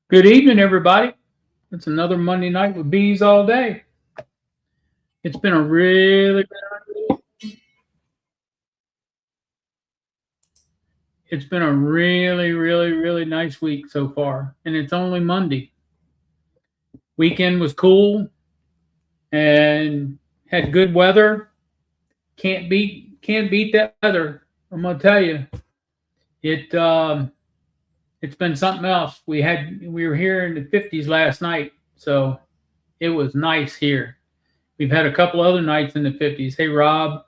Good evening, everybody. It's another Monday night with bees all day. It's been a really nice week so far, and it's only Monday. Weekend was cool and had good weather. Can't beat that weather. I'm gonna tell you, it it's been something else. We were here in the 50s last night, so it was nice here. We've had a couple other nights in the 50s. Hey, Rob,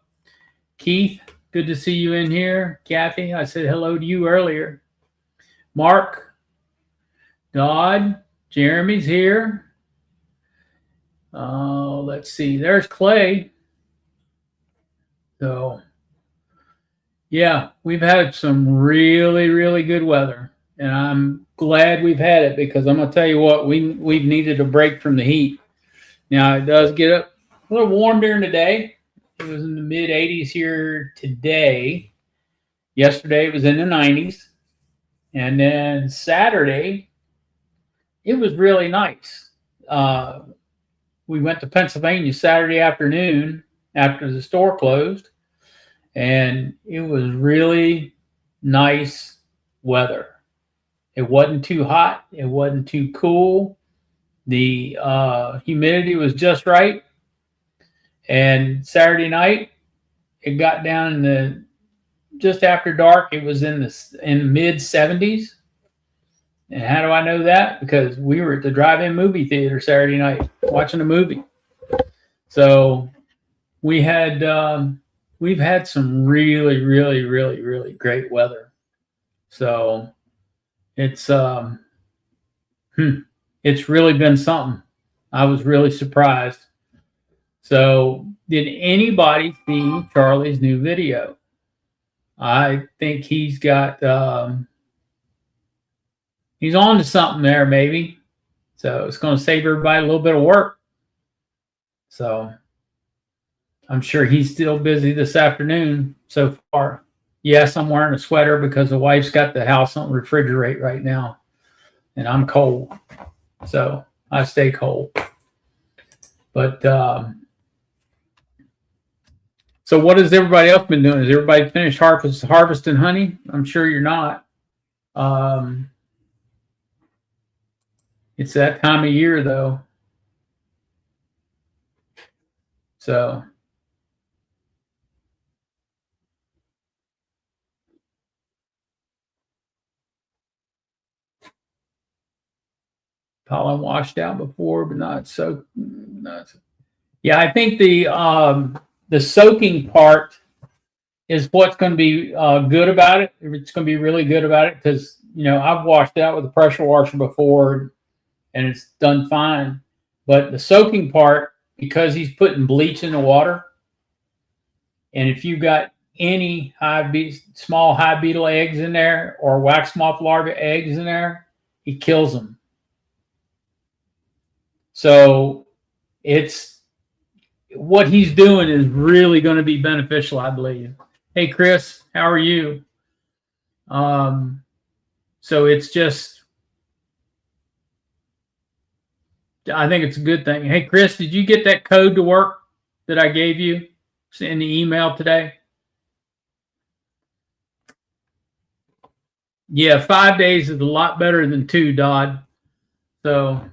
Keith, good to see you in here. Kathy, I said hello to you earlier. Mark, Dodd, Jeremy's here. Let's see. There's Clay. So, yeah, we've had some really good weather, and I'm glad we've had it because I'm gonna tell you what, we've needed a break from the heat. Now it does get up a little warm during the day. It was in the mid 80s here today. Yesterday it was in the 90s. And then Saturday, it was really nice. We went to Pennsylvania Saturday afternoon after the store closed, and it was really nice weather. It wasn't too hot, it wasn't too cool. The humidity was just right. And Saturday night, it got down in the just after dark. It was in the mid 70s. And how do I know that? Because we were at the drive-in movie theater Saturday night watching a movie. So we've had some really great weather. So it's really been something. I was really surprised. So did anybody see Charlie's new video? I think he's got he's on to something there, maybe. So it's going to save everybody a little bit of work. So I'm sure he's still busy this afternoon so far. Yes, I'm wearing a sweater because the wife's got the house on refrigerate right now, and I'm cold. So I stay cold. But so what has everybody else been doing? Has everybody finished harvesting honey? I'm sure you're not. It's that time of year, though. So pollen washed out before, but not so. Yeah, I think the soaking part is what's going to be good about it. It's going to be really good about it because I've washed out with a pressure washer before, and it's done fine. But the soaking part, because he's putting bleach in the water, and if you've got any small high beetle eggs in there or wax moth larvae eggs in there, he kills them. So it's what he's doing is really going to be beneficial, I believe. Hey, Chris, how are you? So it's just, I think it's a good thing. Hey, Chris, did you get that code to work that I gave you in the email today? Yeah, 5 days is a lot better than 2, Dodd. So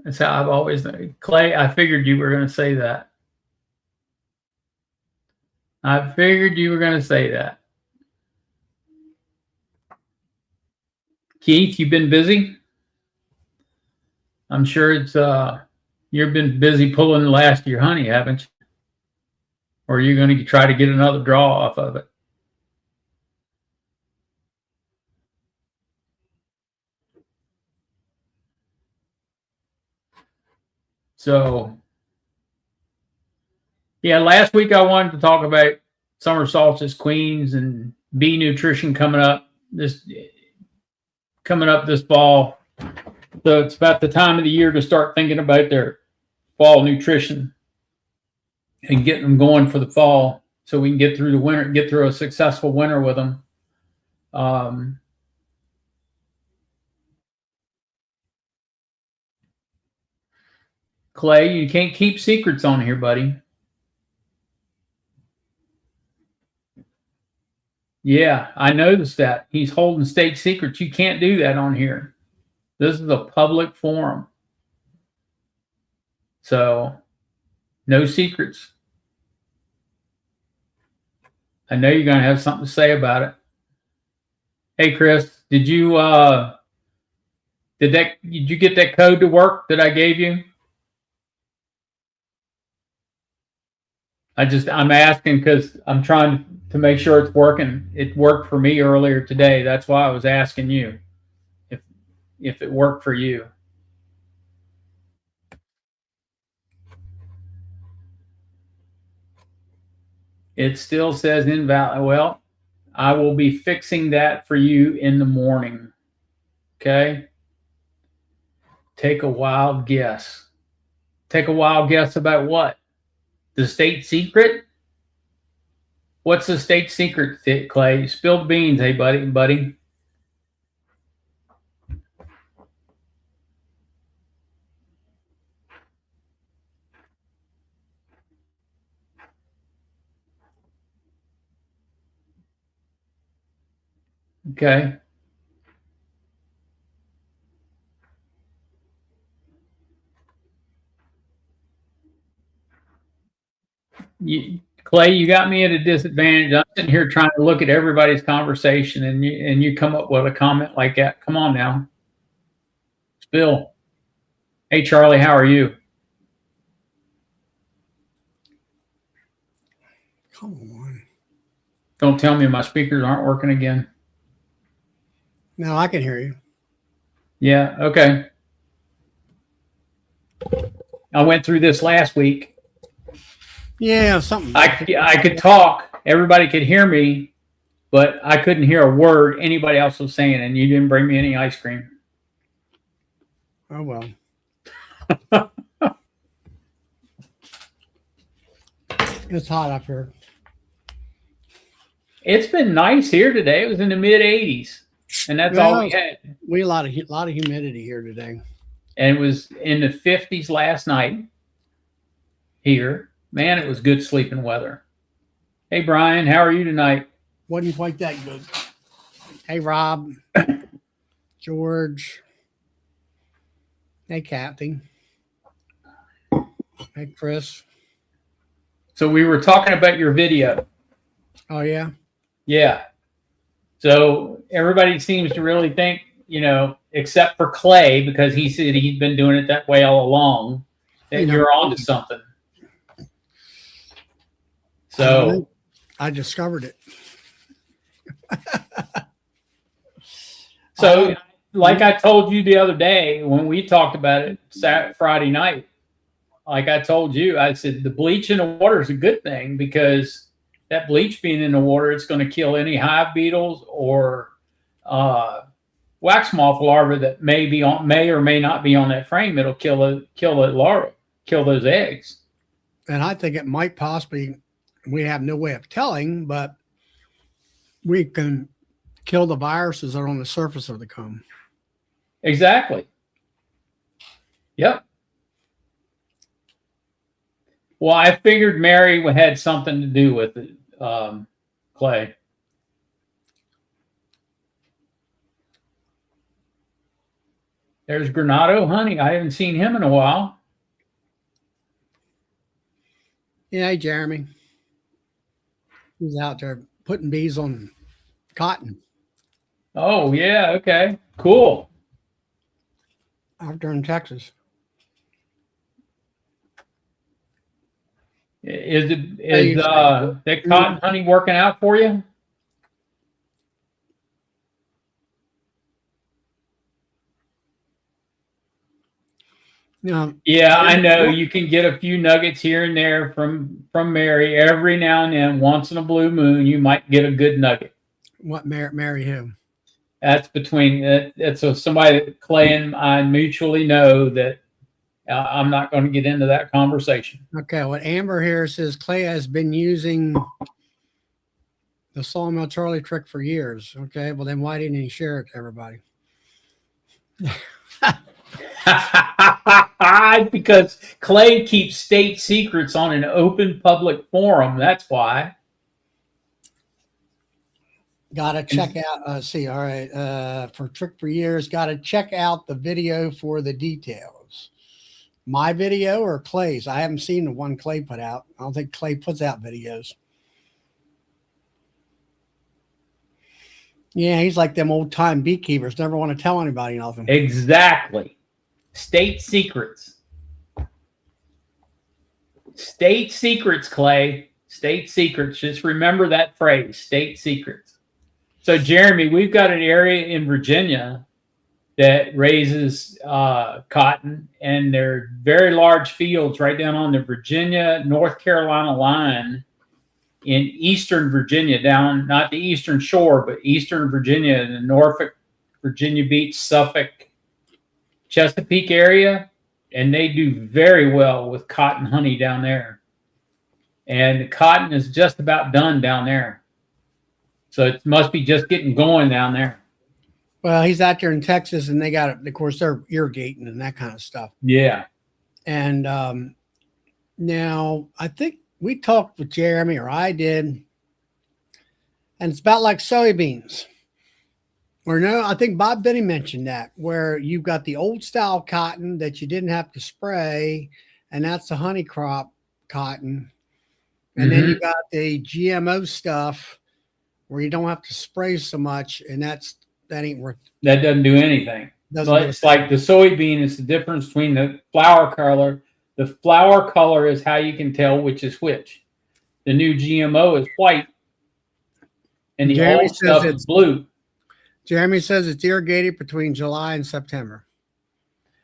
that's how I've always done. Clay, I figured you were going to say that. I figured you were going to say that. Keith, you've been busy? I'm sure it's you've been busy pulling the last of your honey, haven't you? Or are you going to try to get another draw off of it? So, yeah, last week I wanted to talk about summer solstice queens and bee nutrition coming up this fall. So it's about the time of the year to start thinking about their fall nutrition and getting them going for the fall so we can get through the winter, get through a successful winter with them. Um, Clay, you can't keep secrets on here, buddy. Yeah, I noticed that. He's holding state secrets. You can't do that on here. This is a public forum. So, no secrets. I know you're going to have something to say about it. Hey, Chris, did you get that code to work that I gave you? I'm asking because I'm trying to make sure it's working. It worked for me earlier today. That's why I was asking you if it worked for you. It still says invalid. Well, I will be fixing that for you in the morning. Okay? Take a wild guess. Take a wild guess about what? The state secret? What's the state secret, Clay? Spill the beans, hey buddy. Okay. Clay, you got me at a disadvantage. I'm sitting here trying to look at everybody's conversation, and you come up with a comment like that. Come on now, Spill. Hey, Charlie, how are you? Come on. Don't tell me my speakers aren't working again. No, I can hear you. Yeah. Okay. I went through this last week. Yeah, something. I could talk. Everybody could hear me, but I couldn't hear a word anybody else was saying, and you didn't bring me any ice cream. Oh, well. It's hot up here. It's been nice here today. It was in the mid 80s, and that's all we had. We had a lot of humidity here today. And it was in the 50s last night here. Man, it was good sleeping weather. Hey, Brian, how are you tonight? Wasn't quite that good. Hey, Rob. George. Hey, Kathy. Hey, Chris. So we were talking about your video. Oh, yeah? Yeah. So everybody seems to really think, except for Clay, because he said he's been doing it that way all along, that you're onto something. So I discovered it. So, like I told you the other day when we talked about it Friday night, like I told you, I said the bleach in the water is a good thing because that bleach being in the water, it's going to kill any hive beetles or wax moth larvae that may or may not be on that frame. It'll kill the larva, kill those eggs. And I think it might possibly, we have no way of telling, but we can kill the viruses that are on the surface of the comb. Exactly. Yep. Well, I figured Mary had something to do with it, Clay. There's Granado Honey. I haven't seen him in a while. Yeah, hey, Jeremy. He's out there putting bees on cotton. Oh, yeah. Okay. Cool. Out there in Texas. Is that cotton honey working out for you? Yeah, I know you can get a few nuggets here and there from Mary every now and then. Once in a blue moon, you might get a good nugget. What Mary who? That's somebody that Clay and I mutually know that I'm not going to get into that conversation. Okay, what Amber here says, Clay has been using the Sawmill Charlie trick for years. Okay, well then why didn't he share it to everybody? Because Clay keeps state secrets on an open public forum. That's why. Gotta check out. See, all right. For trick for years, gotta check out the video for the details. My video or Clay's? I haven't seen the one Clay put out. I don't think Clay puts out videos. Yeah, he's like them old time beekeepers. Never want to tell anybody nothing. Exactly. State secrets. State secrets, Clay. State secrets. Just remember that phrase, state secrets. So, Jeremy, we've got an area in Virginia that raises cotton, and they're very large fields right down on the Virginia-North Carolina line in eastern Virginia, down not the eastern shore, but eastern Virginia, in the Norfolk, Virginia Beach, Suffolk, Chesapeake area, and they do very well with cotton honey down there. And the cotton is just about done down there. So it must be just getting going down there. Well, he's out there in Texas, and they got it. Of course, they're irrigating and that kind of stuff. Yeah. And now I think we talked with Jeremy, or I did, and it's about like soybeans. Or no, I think Bob Benny mentioned that, where you've got the old style cotton that you didn't have to spray, and that's the honey crop cotton. And then you got the GMO stuff where you don't have to spray so much, and that ain't worth. That doesn't do anything. But it's like the soybean is the difference between the flower color. The flower color is how you can tell which is which. The new GMO is white, and the old stuff is blue. Jeremy says it's irrigated between July and September.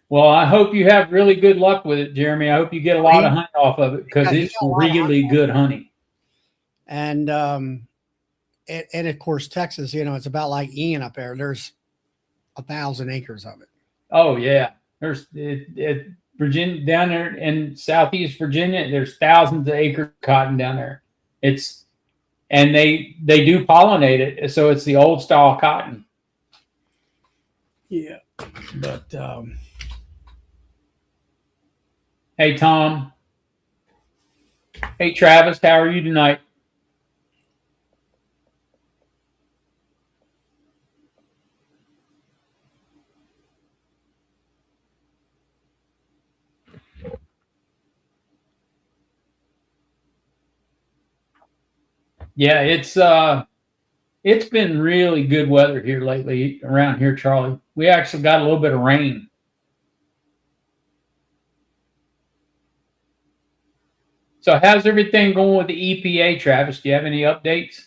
Well, I hope you have really good luck with it, Jeremy. I hope you get a lot of honey off of it, because it's really good honey. And of course, Texas, it's about like Ian up there. There's 1,000 acres of it. Oh yeah, there's Virginia down there in Southeast Virginia. There's thousands of acres of cotton down there. And they do pollinate it, so it's the old style cotton. Yeah, but hey Tom, hey Travis, how are you tonight? Yeah, it's been really good weather here lately around here, Charlie. We actually got a little bit of rain. So how's everything going with the EPA, Travis? Do you have any updates?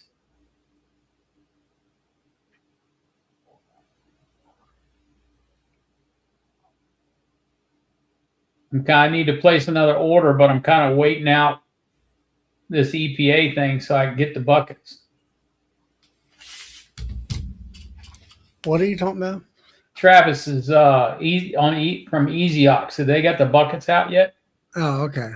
I need to place another order, but I'm kind of waiting out this EPA thing so I can get the buckets. What are you talking about? Travis is from Easy Ox. Have they got the buckets out yet? Oh, okay.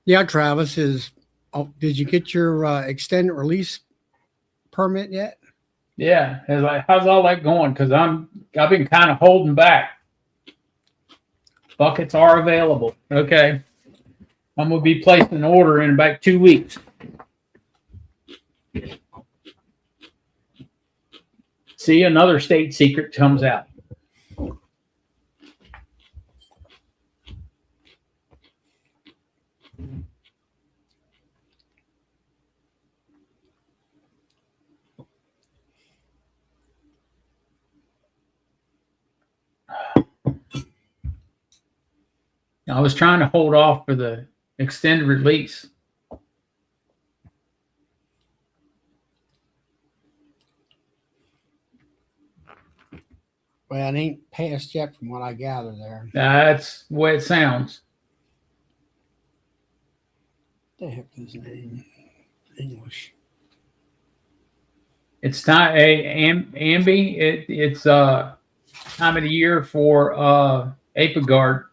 Yeah, Travis did you get your extended release permit yet? Yeah. How's all that going? Because I've been kind of holding back. Buckets are available. Okay. I'm going to be placing an order in about 2 weeks. See, another state secret comes out. I was trying to hold off for the extended release. Well, it ain't passed yet from what I gather there. That's the way it sounds. What the heck is his name? English. It's time, Ambi. It's time of the year for Apigard.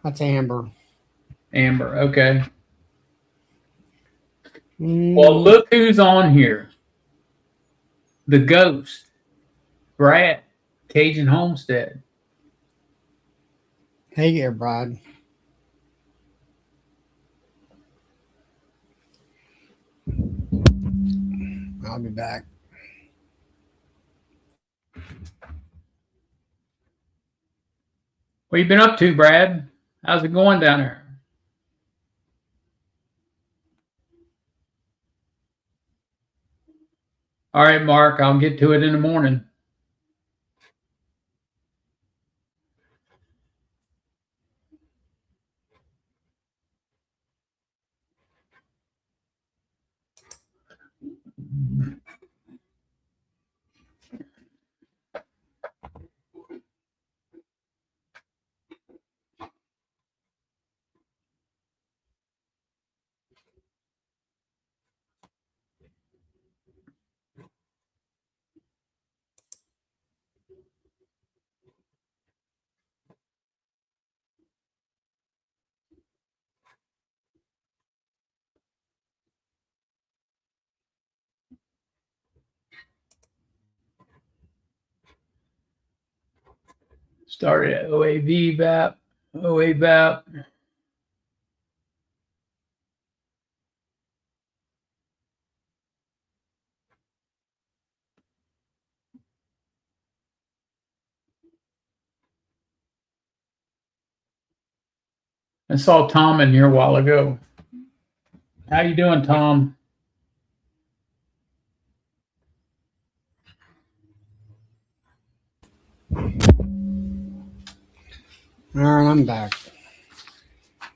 That's amber. Amber. Okay. Well, Mm, look who's on here. The ghost, Brad, Cajun Homestead. hey there, Brad. I'll be back. What you been up to, Brad? How's it going down there? All right, Mark, I'll get to it in the morning. Started at OAV VAP, OA VAP. I saw Tom in here a while ago. How you doing, Tom? All right, I'm back.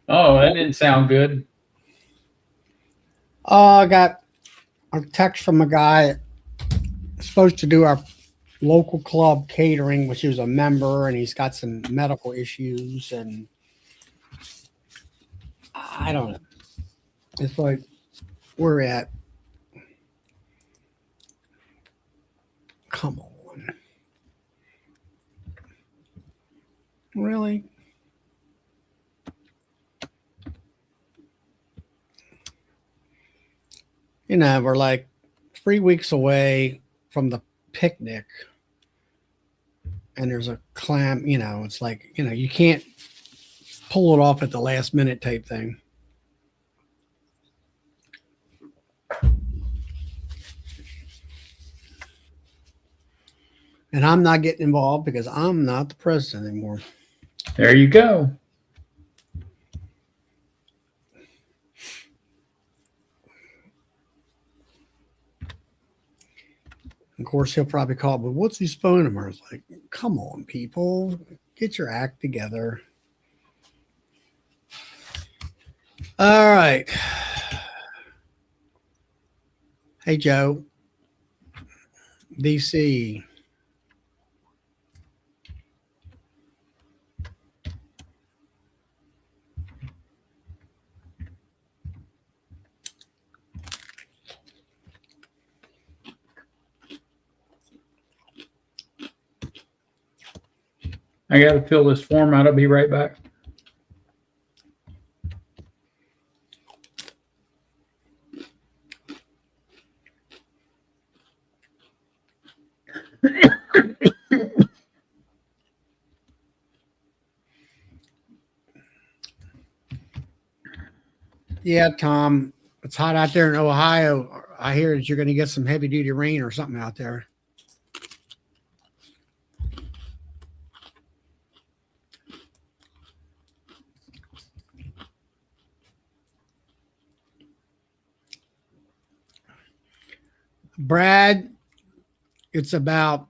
Oh, that didn't sound good. Oh, I got a text from a guy supposed to do our local club catering, which he was a member, and he's got some medical issues, and I don't know. It's like we're at. Come on, really? We're like 3 weeks away from the picnic, and there's a clam. It's like you can't pull it off at the last minute type thing. And I'm not getting involved because I'm not the president anymore. There you go. Of course, he'll probably call, but what's he spooning him? It's like, come on, people, get your act together. All right. Hey, Joe, DC. I got to fill this form out. I'll be right back. Yeah, Tom, it's hot out there in Ohio. I hear that you're going to get some heavy duty rain or something out there. Brad, it's about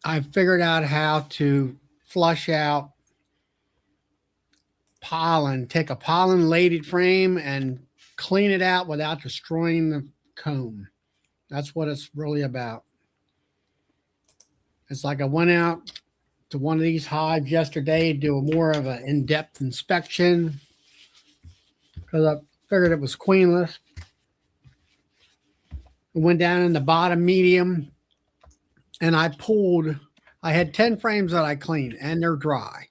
I figured out how to flush out pollen, take a pollen laden frame and clean it out without destroying the comb. That's what it's really about. It's like I went out to one of these hives yesterday, do more of an in-depth inspection because I figured it was queenless. I went down in the bottom medium and I had 10 frames that I cleaned and they're dry.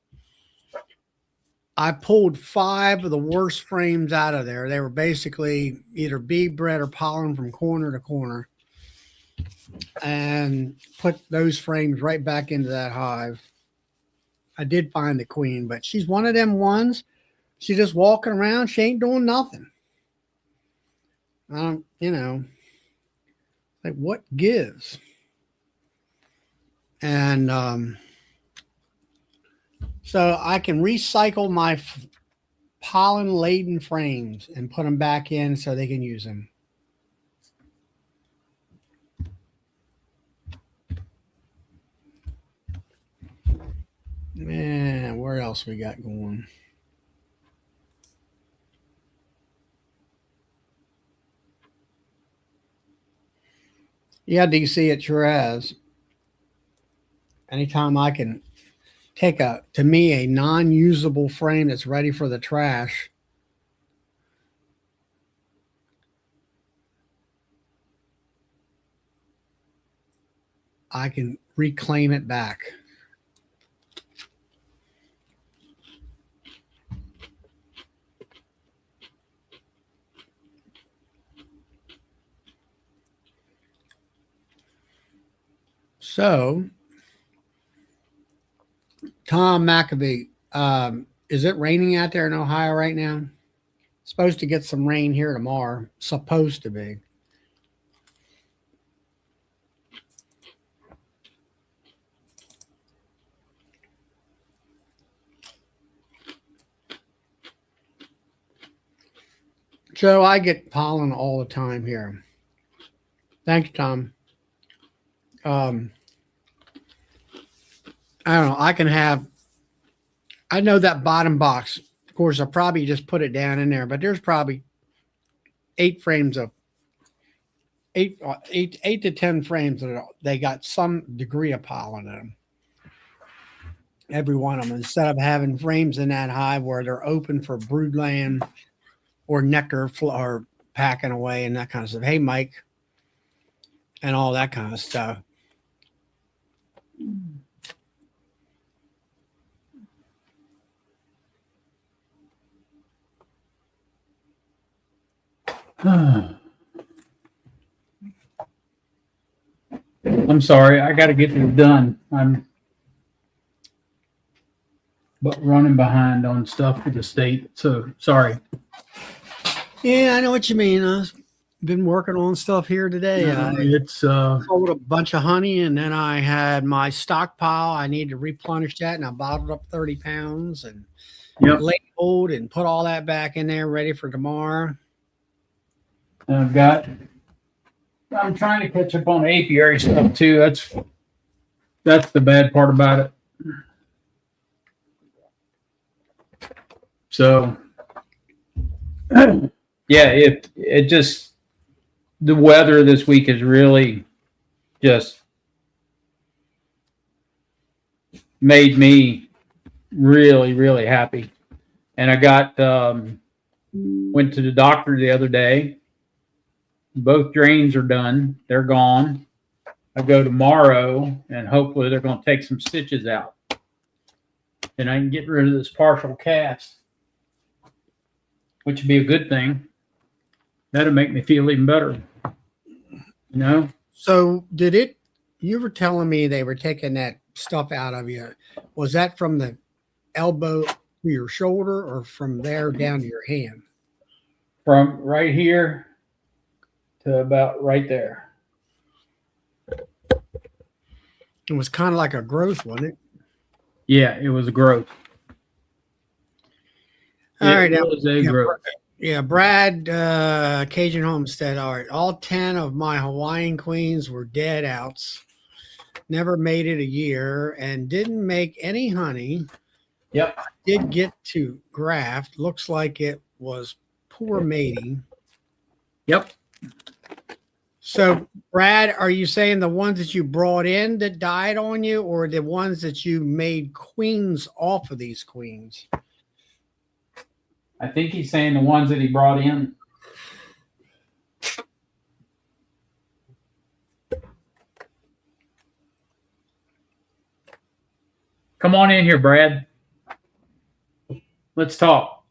I pulled 5 of the worst frames out of there. They were basically either bee bred or pollen from corner to corner, and put those frames right back into that hive. I did find the queen, but she's one of them ones. She's just walking around. She ain't doing nothing. You know, like what gives? And so I can recycle my pollen laden frames and put them back in so they can use them. Man, where else we got going? Yeah, DC, it sure has. Anytime I can take to me, a non-usable frame that's ready for the trash, I can reclaim it back. So, Tom McAbee, is it raining out there in Ohio right now? Supposed to get some rain here tomorrow. Supposed to be. So I get pollen all the time here. Thanks, Tom. I don't know. I know that bottom box. Of course, I probably just put it down in there, but there's probably 8 frames of eight to 10 frames that they got some degree of pollen in them. Every one of them, instead of having frames in that hive where they're open for brood laying or nectar or packing away and that kind of stuff. Hey, Mike, and all that kind of stuff. I'm sorry. I got to get this done. I'm running behind on stuff for the state. So sorry. Yeah, I know what you mean. I've been working on stuff here today. It's sold a bunch of honey, and then I had my stockpile. I need to replenish that, and I bottled up 30 pounds and labeled and put all that back in there, ready for tomorrow. I'm trying to catch up on apiary stuff too. That's the bad part about it. So yeah, it just, the weather this week is really just made me really, really happy. And I went to the doctor the other day. Both drains are done. They're gone. I go tomorrow and hopefully they're going to take some stitches out. And I can get rid of this partial cast, which would be a good thing. That'll make me feel even better. You know? So you were telling me they were taking that stuff out of you. Was that from the elbow to your shoulder or from there down to your hand? From right here to about right there. It was kind of like a growth, wasn't it? Yeah, it was a growth. All right, now, growth. Yeah, Brad, Cajun Homestead. All right, all 10 of my Hawaiian queens were dead outs. Never made it a year and didn't make any honey. Yep. I did get to graft. Looks like it was poor mating. Yep. So, Brad, are you saying the ones that you brought in that died on you, or the ones that you made queens off of these queens? I think he's saying the ones that he brought in. Come on in here, Brad. Let's talk.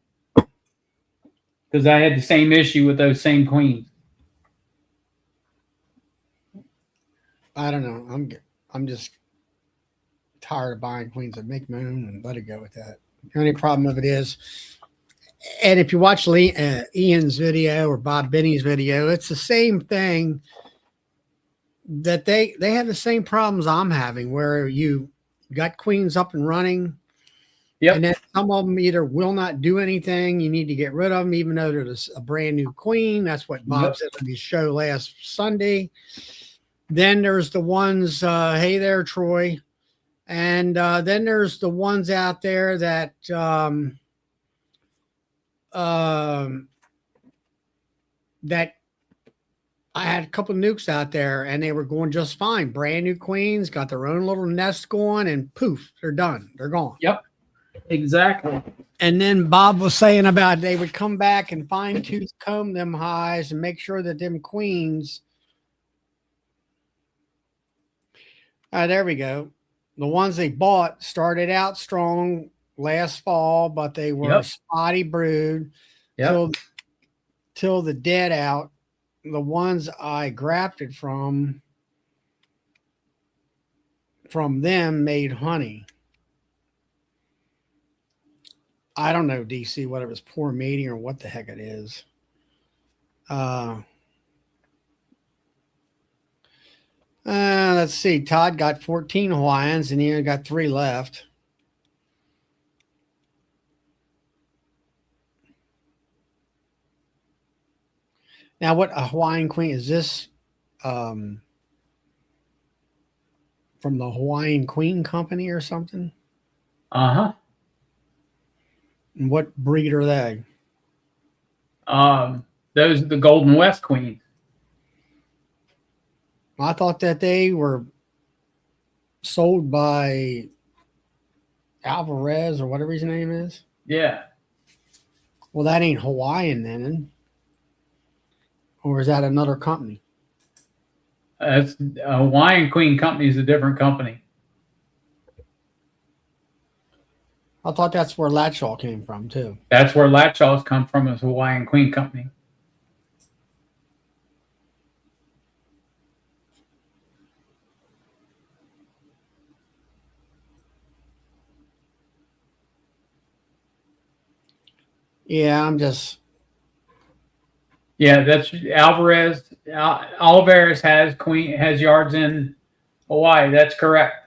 Because I had the same issue with those same queens. I don't know. I'm just tired of buying queens that make moon and let it go with that. The only problem of it is, and if you watch Ian's video or Bob Binney's video, it's the same thing that they have the same problems I'm having where you got queens up and running. Yep. And then some of them either will not do anything. You need to get rid of them, even though they're a brand new queen. That's what Bob said on his show last Sunday. Then there's the ones, hey there, Troy. And then there's the ones out there that that I had a couple of nukes out there and they were going just fine. Brand new queens, got their own little nest going, and poof, they're done. They're gone. Yep. Exactly. And then Bob was saying about they would come back and fine tooth comb them highs and make sure that them queens. There we go. The ones they bought started out strong last fall, but they were spotty brood till the dead out. The ones I grafted from them made honey. I don't know, DC, whether it was poor mating or what the heck it is. Let's see. Todd got 14 Hawaiians and he only got 3 left. Now, what a Hawaiian queen is this? From the Hawaiian Queen Company or something? Uh-huh. And what breed are they? Those are the Golden West queens. I thought that they were sold by Alvarez or whatever his name is. Yeah. Well, that ain't Hawaiian then. Or is that another company? That's a Hawaiian Queen Company is a different company. I thought that's where Latshaw came from, too. That's where Latshaw's come from, is Hawaiian Queen Company. Yeah, I'm just... Yeah, that's Alvarez. Alvarez has yards in Hawaii. That's correct.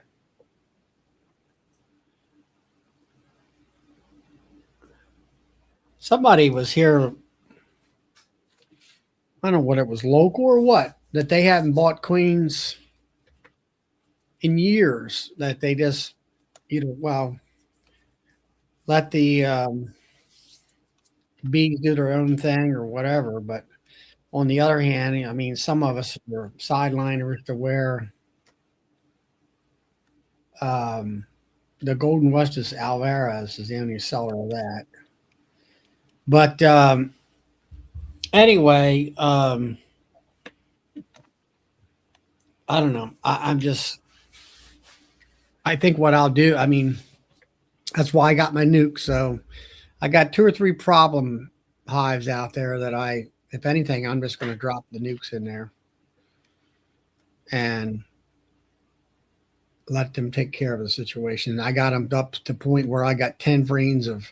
Somebody was here, I don't know what it was, local or what, that they hadn't bought queens in years, that they just, let the bees do their own thing or whatever. But on the other hand, I mean, some of us were sideliners to where the Golden West is Alvarez is the only seller of that. But anyway, I don't know. I think what I'll do, I mean, that's why I got my nuke. So I got 2 or 3 problem hives out there that if anything, I'm just going to drop the nukes in there and let them take care of the situation. I got them up to the point where I got 10 frames of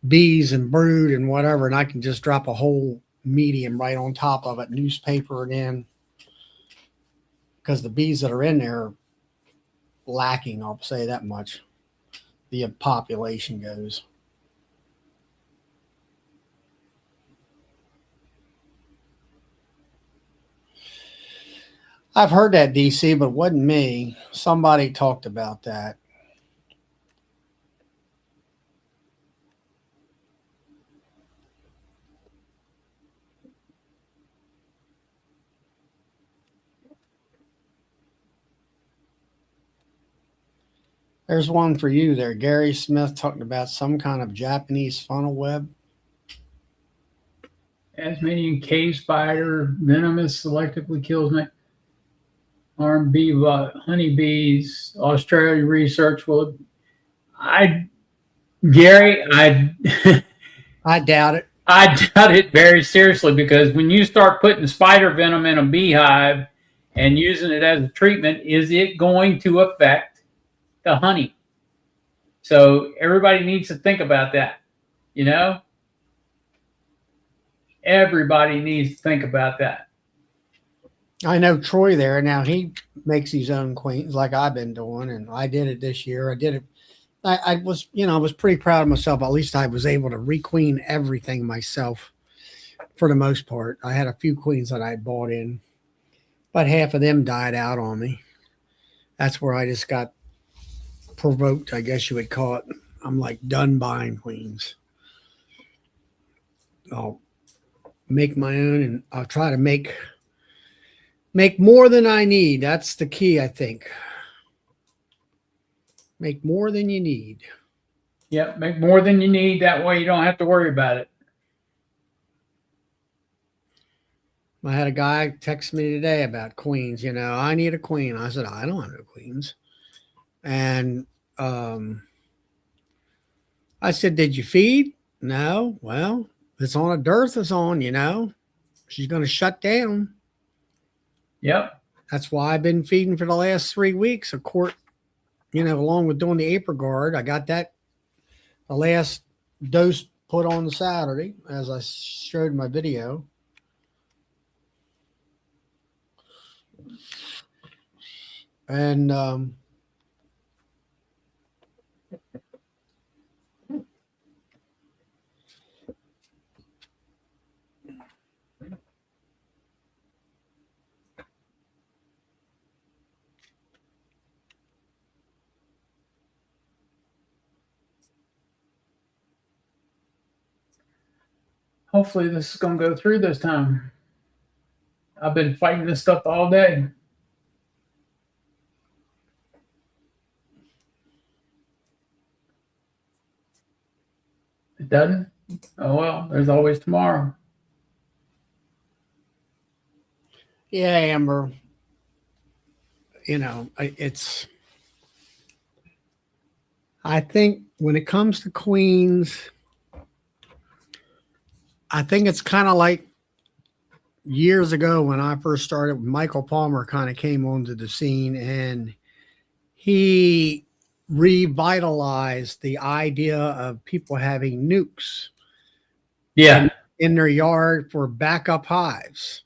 bees and brood and whatever, and I can just drop a whole medium right on top of it, newspaper it in, because the bees that are in there are lacking, I'll say that much. The population goes. I've heard that, DC, but it wasn't me. Somebody talked about that. There's one for you there. Gary Smith talking about some kind of Japanese funnel web. Tasmanian cave spider, venomous, selectively kills armed honeybees. Australia research will. Gary, I I doubt it. I doubt it very seriously, because when you start putting spider venom in a beehive and using it as a treatment, is it going to affect the honey? So everybody needs to think about that. You know, everybody needs to think about that. I know Troy there now. He makes his own queens like I've been doing, and I did it this year. I did it. I was, I was pretty proud of myself. At least I was able to requeen everything myself for the most part. I had a few queens that I bought in, but half of them died out on me. That's where I just got provoked, I guess you would call it. I'm like done buying queens. I'll make my own, and I'll try to make more than I need. That's the key, I think. Make more than you need. Yep, make more than you need. That way you don't have to worry about it. I had a guy text me today about queens. I need a queen. I said, I don't have no queens. And I said, did you feed? No. Well, it's on a dearth is on. She's going to shut down. Yep. That's why I've been feeding for the last 3 weeks. A quart, along with doing the AprilGuard. I got that the last dose put on the Saturday, as I showed in my video. And Hopefully this is going to go through this time. I've been fighting this stuff all day. It doesn't? Oh well, there's always tomorrow. yeah, Amber, it's, I think when it comes to queens, I think it's kind of like years ago when I first started. Michael Palmer kind of came onto the scene, and he revitalized the idea of people having nukes Yeah. in their yard for backup hives.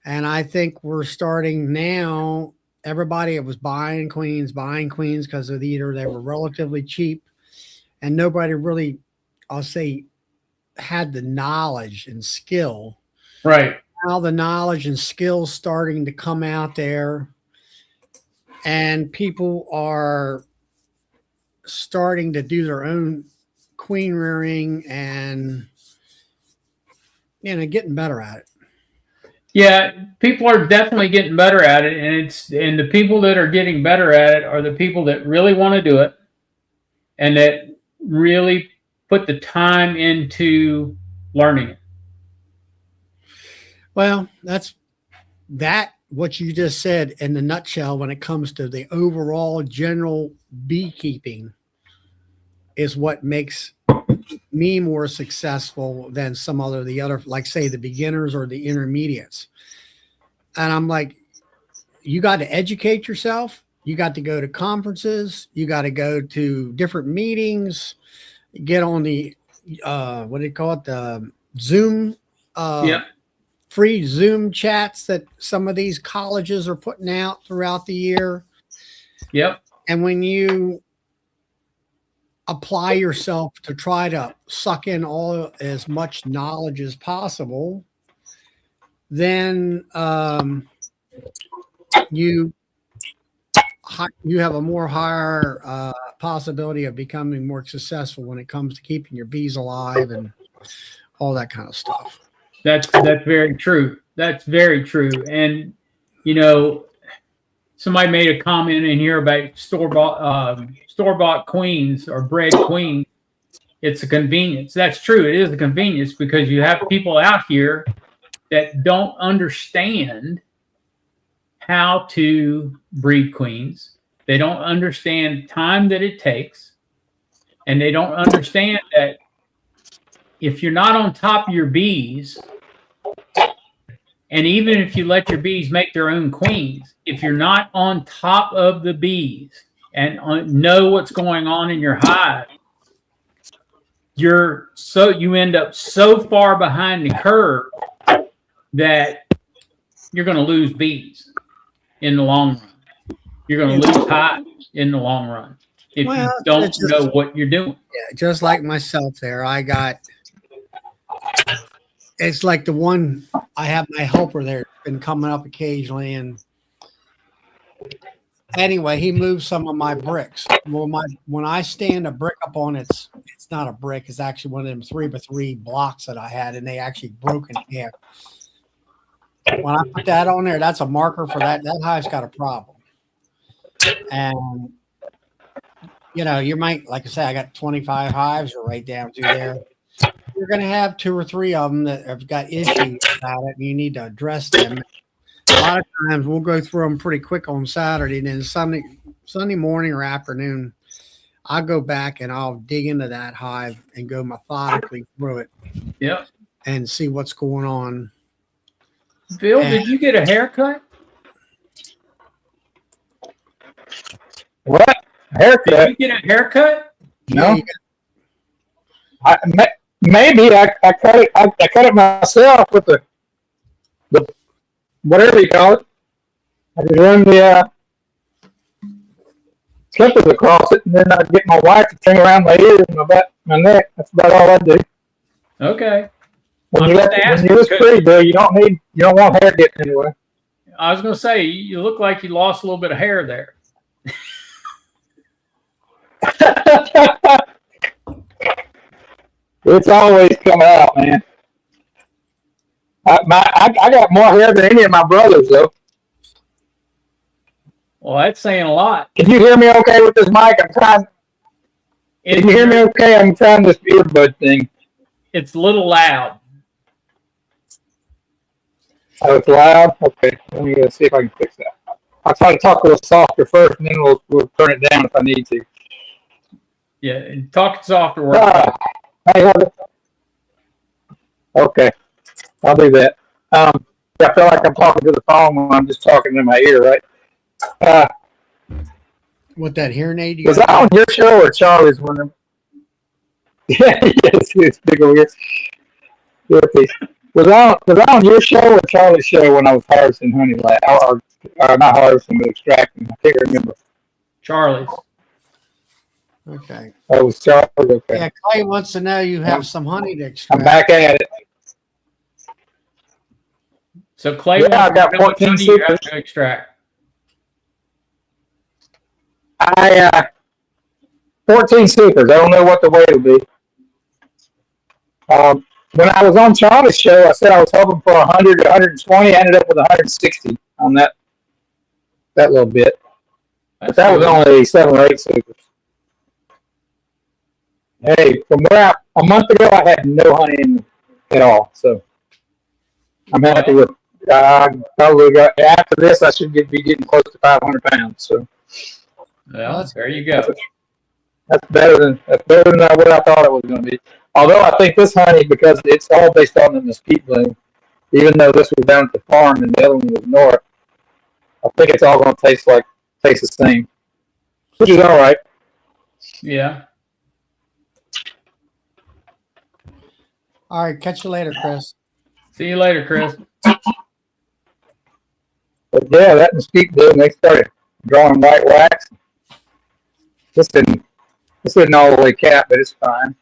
And I think we're starting now. Everybody was buying queens because of either they were relatively cheap, and nobody really, I'll say, had the knowledge and skill. Right. Now the knowledge and skill starting to come out there, and people are starting to do their own queen rearing and getting better at it. Yeah, people are definitely getting better at it, and the people that are getting better at it are the people that really want to do it and that really put the time into learning it. Well, that's what you just said in the nutshell when it comes to the overall general beekeeping is what makes me more successful than some the other, like say the beginners or the intermediates. And I'm like, you got to educate yourself. You got to go to conferences. You got to go to different meetings, get on the, what do you call it? The Zoom, Yep. free Zoom chats that some of these colleges are putting out throughout the year. Yep. And when you apply yourself to try to suck in as much knowledge as possible, then you have a more higher possibility of becoming more successful when it comes to keeping your bees alive and all that kind of stuff. That's very true. That's very true. And somebody made a comment in here about store-bought queens or bred queens. It's a convenience. That's true. It is a convenience because you have people out here that don't understand how to breed queens. They don't understand time that it takes, And they don't understand that if you're not on top of your bees, and even if you let your bees make their own queens, if you're not on top of the bees and know what's going on in your hive, you end up so far behind the curve that you're going to lose bees in the long run. You're going to lose hives in the long run if you don't know what you're doing. Yeah, just like myself there. It's like the one I have my helper there been coming up occasionally, and anyway, he moved some of my bricks. Well, when I stand a brick up on it's not a brick, it's actually one of them 3x3 blocks that I had, and they actually broke in half. When I put that on there, that's a marker for that hive's got a problem. And you might, like I say, I got 25 hives right down through there. You're going to have 2 or 3 of them that have got issues about it, and you need to address them. A lot of times we'll go through them pretty quick on Saturday, and then Sunday morning or afternoon, I'll go back and I'll dig into that hive and go methodically through it. Yep. And see what's going on. Phil, did you get a haircut? What? Haircut? Did you get a haircut? No. Maybe I cut it. I cut it myself with the whatever you call it. I just run the clippers across it, and then I get my wife to trim around my ears and my neck. That's about all I do. Okay. When you're this pretty, Bill, you don't want hair getting anywhere. I was going to say, you look like you lost a little bit of hair there. It's always coming out, man. I got more hair than any of my brothers, though. Well, that's saying a lot. Can you hear me okay with this mic? Can you hear me okay? I'm trying this earbud thing. It's a little loud. Oh, it's loud? Okay. Let me see if I can fix that. I'll try to talk a little softer first, and then we'll turn it down if I need to. Yeah, and talk softer. Okay. I'll do that. I feel like I'm talking to the phone when I'm just talking in my ear, right? What, that hearing aid? Was that on your show or Charlie's one? Yeah, yes, it's big over here. Was I on your show or Charlie's show when I was harvesting honey last? Or not harvesting, but extracting? I can't remember. Charlie's. Okay. Oh, it was Charlie. Okay. Yeah, Clay wants to know you have some honey to extract. I'm back at it. So Clay, I got 14 you have to extract. 14 supers. I don't know what the weight will be. When I was on Charlie's show, I said I was hoping for 100 or 120. I ended up with 160 on that little bit. But that was only 7 or 8 supers. Hey, from where a month ago, I had no honey in at all. So I'm happy with. Probably after this, I should be getting close to 500 pounds. So, well, there you go. That's better than what I thought it was going to be. Although I think this honey, because it's all based on the mesquite bloom, even though this was down at the farm and the other one was north, I think it's all going to taste the same, which is all right. Yeah. All right. Catch you later, Chris. See you later, Chris. But yeah, that mesquite bloom, they started drawing white wax. This didn't all the way cap, but it's fine.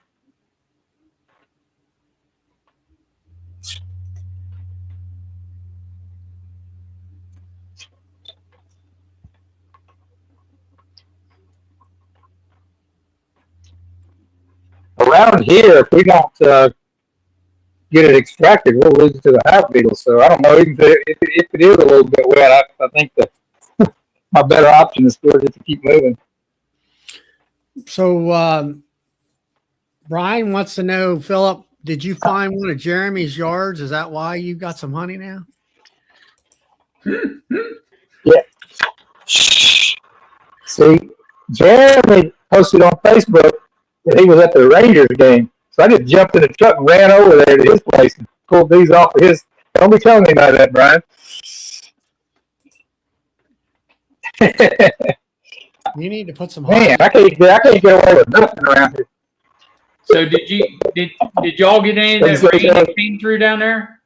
Around here, if we don't get it extracted, we'll lose it to the hive beetle. So I don't know, even if it is a little bit wet, I think that my better option is still just to keep moving. So Brian wants to know, Philip, did you find one of Jeremy's yards? Is that why you got some honey now? Yeah. See, Jeremy posted on Facebook that he was at the Rangers game. So I just jumped in the truck and ran over there to his place and pulled these off of his. Don't be telling anybody that, Brian. You need to put some Man, I can't get away with nothing around here. So did y'all get any of that rain that came through down there?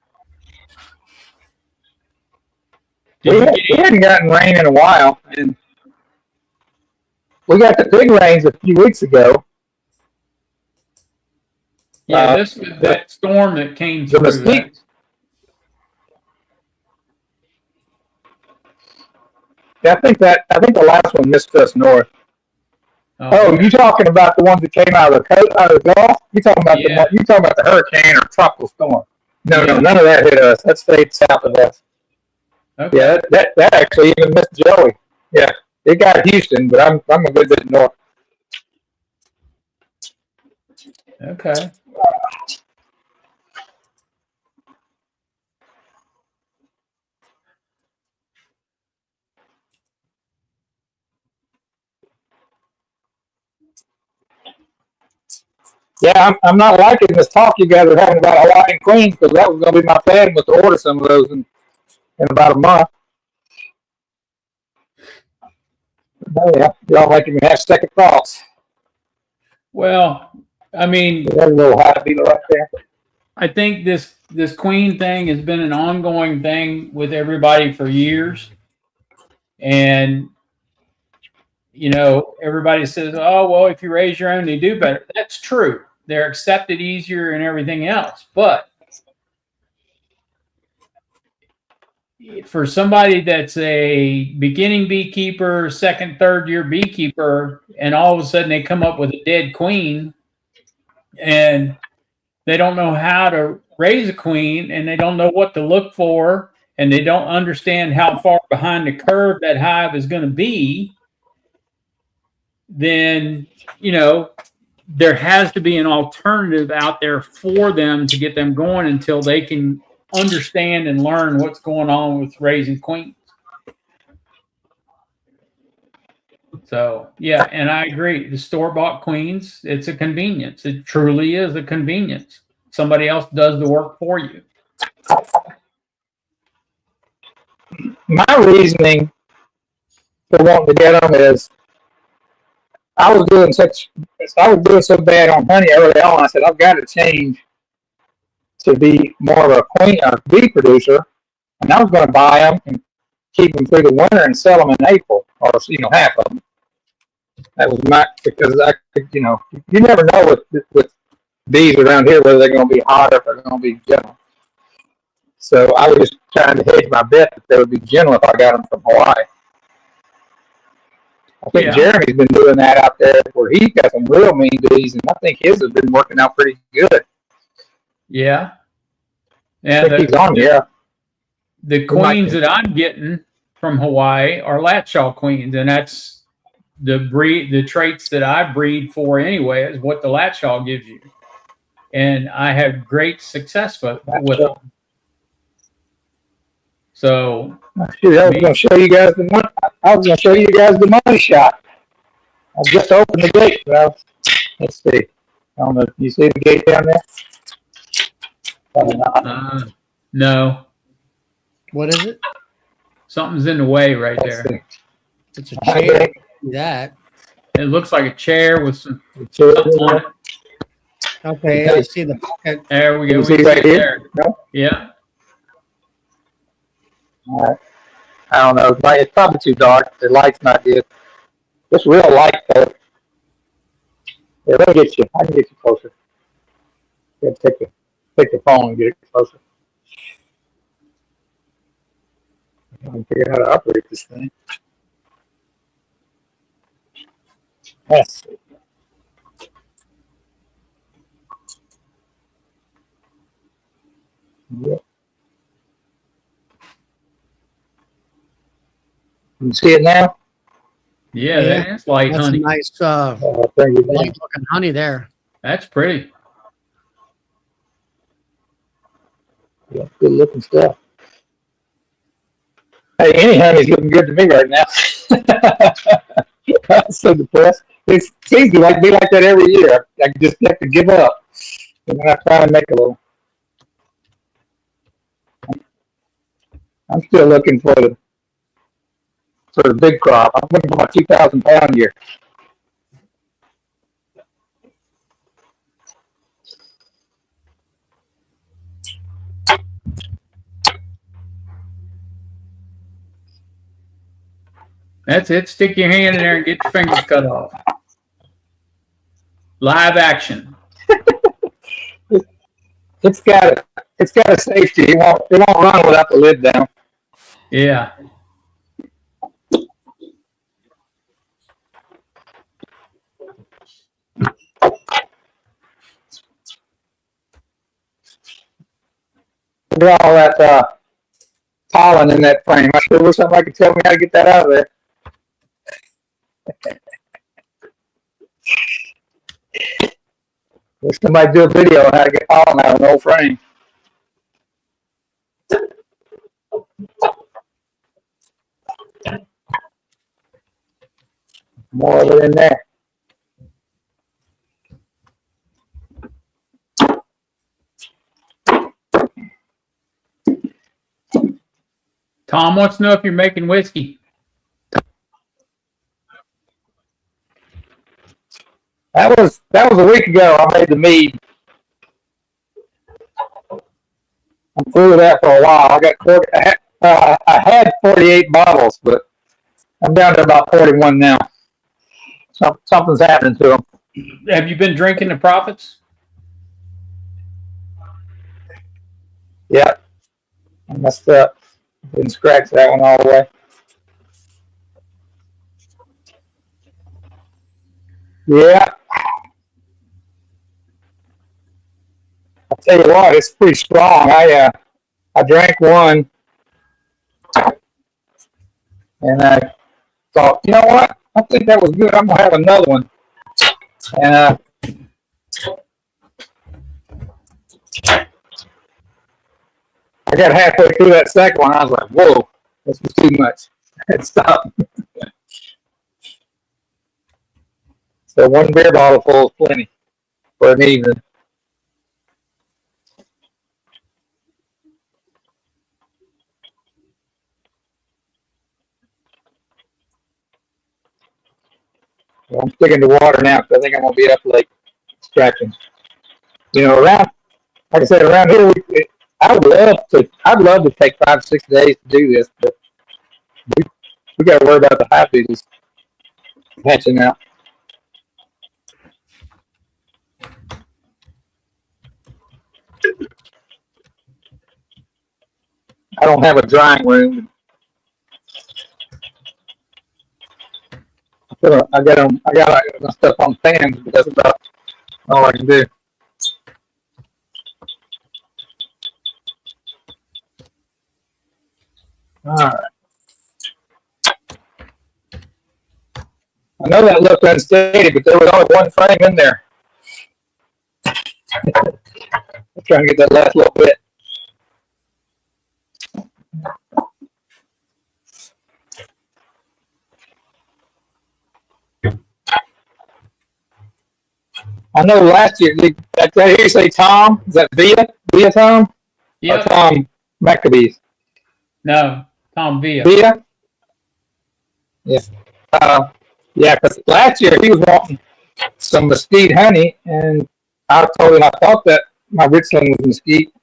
We hadn't gotten rain in a while, and we got the big rains a few weeks ago. Yeah, this was that storm that came The through. mesquite. Yeah, I think the last one missed us north. Oh, you talking about the ones that came out of the Gulf? You talking about the hurricane or tropical storm? No, none of that hit us. That stayed south of us. Okay. Yeah, that actually even missed Joey. Yeah, it got Houston, but I'm a good bit north. Okay. Yeah, I'm not liking this talk you guys are having about Hawaiian Queens, because that was going to be my plan was to order some of those in about a month. Oh, yeah, y'all making me have second thoughts. Well, I mean, there's a little high beater right there. I think this queen thing has been an ongoing thing with everybody for years. And, everybody says, oh, well, if you raise your own, you do better. That's true. They're accepted easier and everything else. But for somebody that's a beginning beekeeper, second, third year beekeeper, and all of a sudden they come up with a dead queen and they don't know how to raise a queen and they don't know what to look for and they don't understand how far behind the curve that hive is going to be, then, there has to be an alternative out there for them to get them going until they can understand and learn what's going on with raising queens. So, yeah, and I agree. The store-bought queens, it's a convenience. It truly is a convenience. Somebody else does the work for you. My reasoning for wanting to get them is I was doing so bad on honey early on. I said I've got to change to be more of a bee producer, and I was going to buy them and keep them through the winter and sell them in April, or half of them. That was because I could, you never know with bees around here whether they're going to be hot or if they're going to be gentle. So I was just trying to hedge my bet that they would be gentle if I got them from Hawaii. I think Jeremy's been doing that out there where he's got some real mean bees, and I think his has been working out pretty good. Yeah. I think he's on here. The queens that I'm getting from Hawaii are Latshaw queens, and that's the traits that I breed for anyway, is what the Latshaw gives you. And I have great success with them. So I was going to show you guys the money shot. I just opened the gate. Well, let's see. I don't know. You see the gate down there? Probably not. No. What is it? Something's in the way right there. See. It's a chair. That. It looks like a chair with some something on it. Okay, I see the pocket. There we go. You see right here? No? Yeah. All right. I don't know. It's probably too dark. The light's not good. It's real light though. Yeah, let me get you. I can get you closer. Yeah, take the phone and get it closer. I can figure out how to operate this thing. Let's see. Yep. You see it now? Yeah, that's light that's honey. Nice, light-looking honey there. That's pretty. Yeah, good looking stuff. Hey, any honey's looking good to me right now. I'm so depressed. it seems to be like that every year. I just have to give up, and then I try and make a little. I'm still looking for the big crop. I'm looking for my 2,000 pound year. That's it. Stick your hand in there and get your fingers cut off. Live action. It's got a safety. It won't run without the lid down. Yeah. Look at all that pollen in that frame. I sure wish somebody could tell me how to get that out of there. Wish somebody do a video on how to get pollen out of an old frame. More of it in there. Tom wants to know if you're making whiskey. That was a week ago. I made the mead. I'm through with that for a while. I had 48 bottles, but I'm down to about 41 now. Something's happening to them. Have you been drinking the profits? Yeah, I messed up. Didn't scratch that one all the way. Yeah. I'll tell you what, it's pretty strong. I drank one, and I thought, you know what? I think that was good. I'm gonna have another one. And I got halfway through that second one. I was like, whoa, this was too much. I had to stop. So one beer bottle full is plenty for an evening. Well, I'm sticking to water now because I think I'm gonna be up late extracting. You know, like I said, around here, I'd love to take 5 or 6 days to do this, but we got to worry about the high beetles hatching out. I don't have a drying room. I got my stuff on fans, but that's about all I can do. All right. I know that looked unsteady, but there was only one frame in there. I'm trying to get that last little bit. I know last year, did I hear you say Tom? Is that Via Tom? Yeah. Or Tom Maccabees? No, Tom Villa. Via? Yes. Yeah, because last year he was wanting some mesquite honey, and I told him I thought that my Richland was mesquite.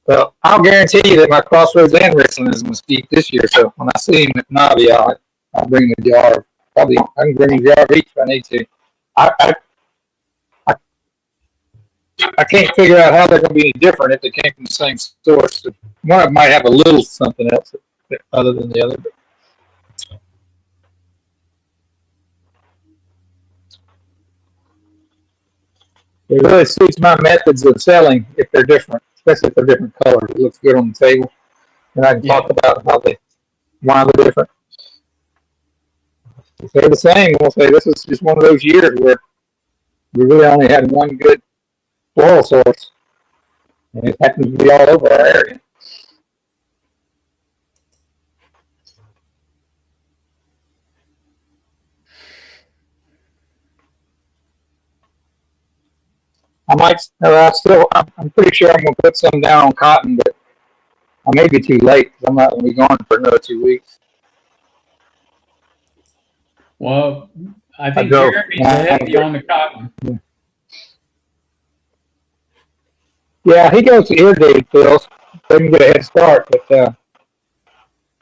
Well, I'll guarantee you that my Crossroads and Richland is mesquite this year. So when I see him at Navi, I'll bring him a jar. Probably I can bring him a jar of each if I need to. I can't figure out how they're going to be any different if they came from the same source. One of them might have a little something else other than the other. It really suits my methods of selling if they're different, especially if they're different colors. It looks good on the table. And I can talk about why they're different. If they're the same, we'll say this is just one of those years where we really only had one good floral source. And it happens to be all over our area. I might, I'm pretty sure I'm going to put some down on cotton, but I may be too late because I'm not going to be gone for another 2 weeks. Well, I I think drove. Jeremy's ahead of you on the cotton. Yeah, he goes to irrigated fields. They can get a head start. But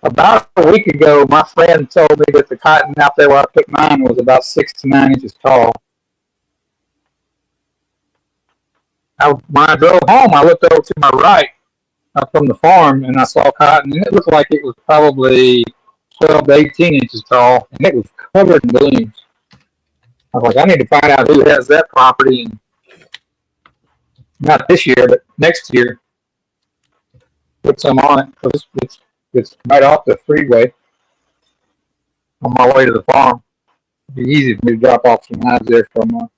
about a week ago, my friend told me that the cotton out there where I put mine was about 6 to 9 inches tall. When I drove home, I looked over to my right from the farm, and I saw cotton, and it looked like it was probably 12 to 18 inches tall, and it was covered in blooms. I was like, I need to find out who has that property, and not this year, but next year, put some on it, because it's right off the freeway on my way to the farm. It'd be easy for me to drop off some hives there for a month.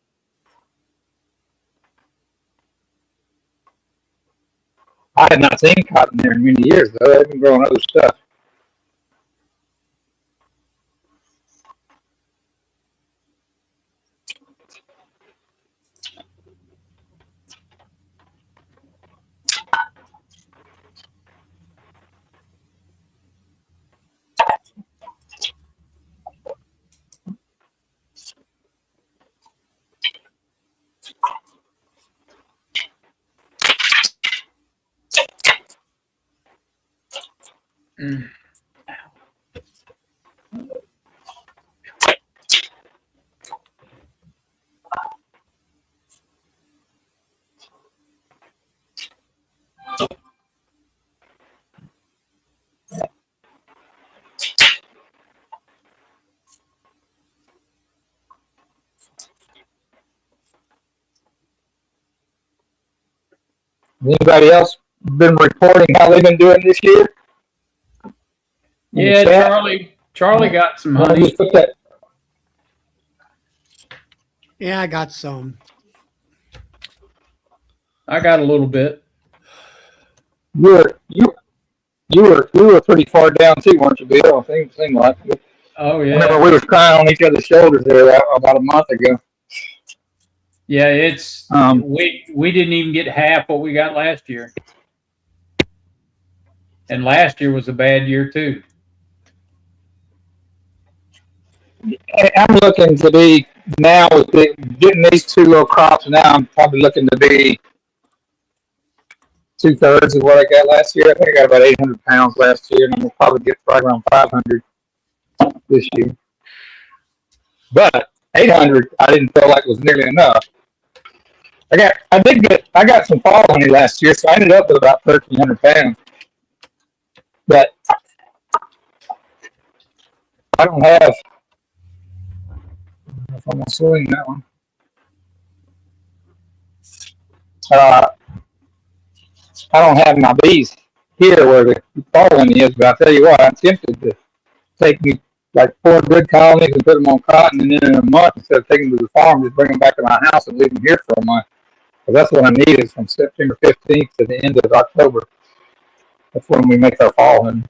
I had not seen cotton there in many years, though. They've been growing other stuff. Mm. Anybody else been reporting how they've been doing this year? Yeah, Charlie got some Well, honey. just put that. Yeah, I got some. I got a little bit. You were pretty far down too, weren't you, Bill? I think it seemed like it. Oh I yeah. remember we was crying on each other's shoulders there about a month ago. Yeah, it's we didn't even get half what we got last year. And last year was a bad year too. I'm looking to be now with getting these two little crops. Now I'm probably looking to be 2/3 of what I got last year. I think I got about 800 pounds last year, and I'm gonna probably get right around 500 this year. But 800, I didn't feel like was nearly enough. I got some fall honey last year, so I ended up with about 1,300 pounds. But I don't have. If I'm gonna swing that one. I don't have my bees here where the fall honey is, but I tell you what, I'm tempted to take me like 4 good colonies and put them on cotton, and then in a month, instead of taking them to the farm, just bring them back to my house and leave them here for a month. But that's what I need is from September 15th to the end of October. That's when we make our fall honey.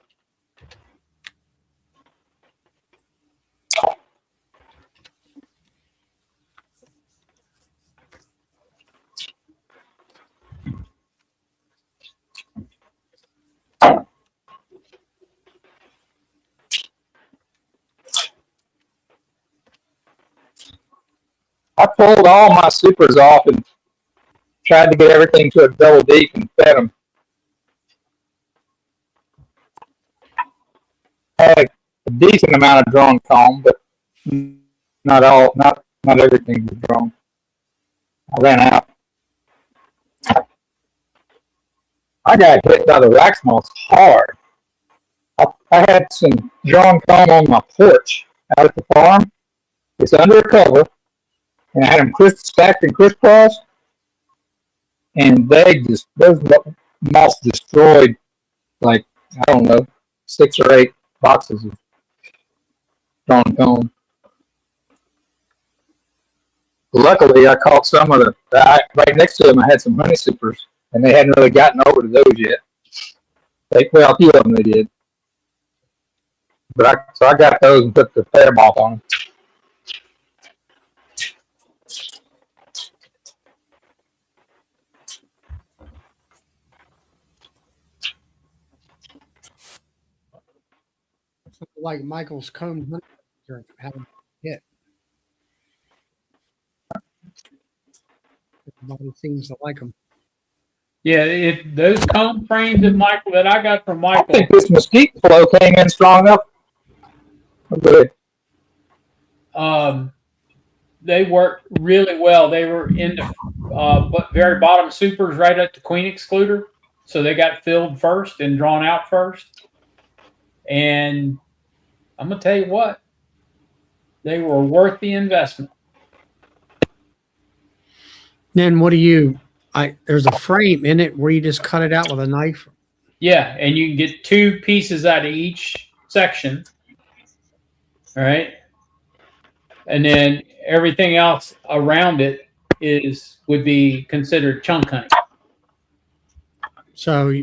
I pulled all my supers off and tried to get everything to a double deep and fed them. I had a decent amount of drawn comb, but not everything was drawn. I ran out. I got hit by the wax moths hard. I had some drawn comb on my porch out at the farm. It's under a cover, and I had them stacked and crisscrossed, and those moths destroyed like, I don't know, 6 or 8 boxes of drawn comb. Luckily, I caught some of right next to them. I had some honey supers, and they hadn't really gotten over to those yet. Well, a few of them they did, but I got those and put the fair moth on them. Like Michael's comb honey are having a hit. Everybody seems to like them. Yeah, those comb frames that I got from I Michael. think this mesquite flow came in strong enough. Good. They worked really well. They were in the very bottom supers right at the queen excluder. So they got filled first and drawn out first. And I'm going to tell you what, they were worth the investment. Then what do you? There's a frame in it where you just cut it out with a knife. Yeah, and you can get 2 pieces out of each section. All right. And then everything else around it would be considered chunk honey. So,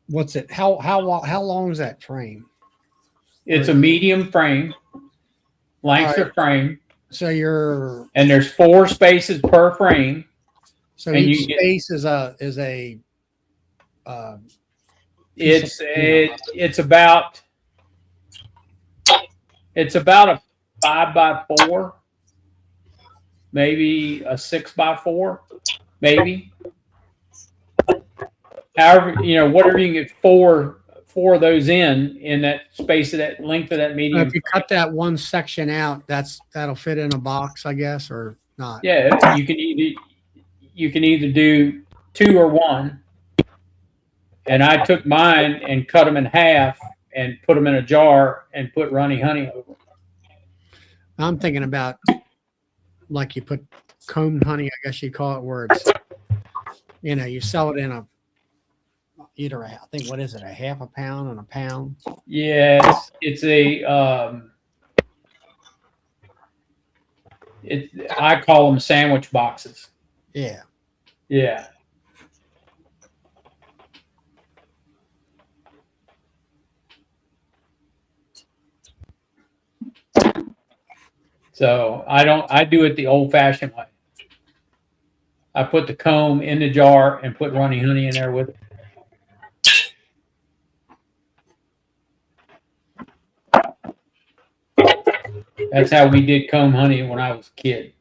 what's it? How long is that frame? It's a medium frame, length of frame. So and there's 4 spaces per frame. So each space is a it's about a 5x4, maybe a 6x4, maybe. However, whatever you can get four of those in that space of that length of that medium. If you cut that one section out, that'll fit in a box, I guess, or not. Yeah, you can either do 2 or 1. And I took mine and cut them in half and put them in a jar and put runny honey over them. I'm thinking about like you put combed honey, I guess you call it, where it's, you sell it in I think, what is it, a half a pound and a pound? Yes, it's I call them sandwich boxes. Yeah. Yeah. So I do it the old fashioned way. I put the comb in the jar and put runny honey in there with it. That's how we did comb honey when I was a kid.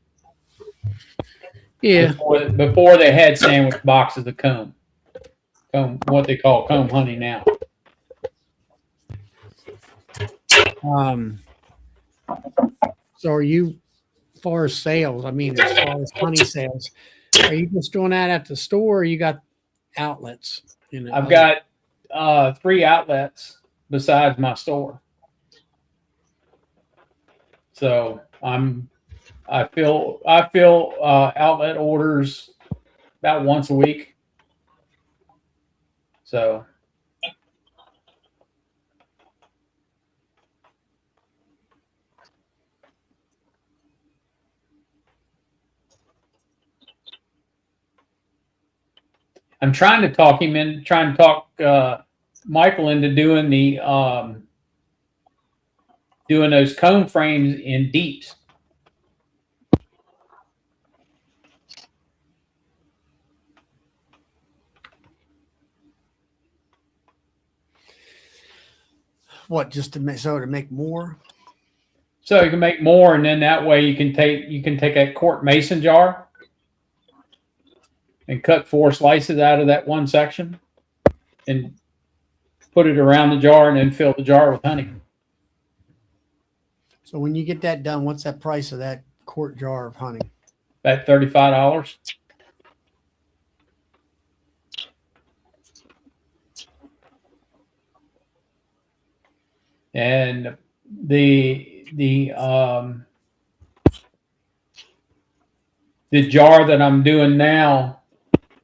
Yeah. Before they had sandwich boxes of comb, what they call comb honey now. So are you, as far as sales, as far as honey sales, are you just doing that at the store, or you got outlets? I've got 3 outlets besides my store. So I fill outlet orders about once a week. So I'm trying to talk Michael into doing doing those comb frames in deeps. What, just to make more? So you can make more, and then that way you can take a quart mason jar and cut 4 slices out of that one section and put it around the jar, and then fill the jar with honey. So when you get that done, what's that price of that quart jar of honey? About $35. And the jar that I'm doing now,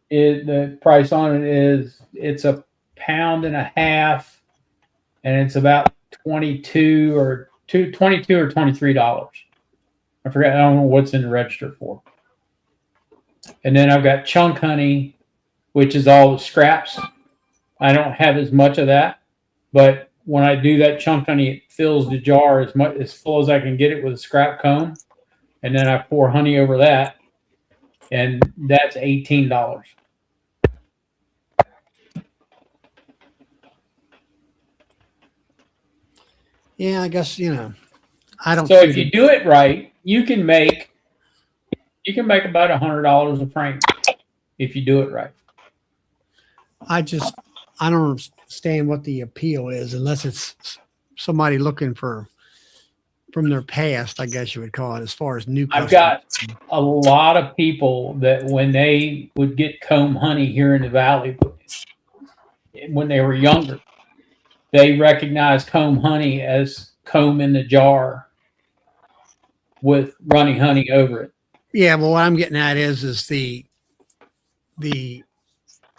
the price on it it's a pound and a half, and it's about $22 or $23. I forget. I don't know what's in the register for. And then I've got chunk honey, which is all the scraps. I don't have as much of that, but when I do that chunk honey, it fills the jar as full as I can get it with a scrap comb, and then I pour honey over that, and that's $18. Yeah, I guess, I don't So see if you do it right, you can make about $100 a frame if you do it right. I don't understand what the appeal is unless it's somebody looking for from their past, I guess you would call it, as far as new I've customers. got a lot of people that when they would get comb honey here in the valley when they were younger, they recognized comb honey as comb in the jar with running honey over it. Yeah, well, what I'm getting at is the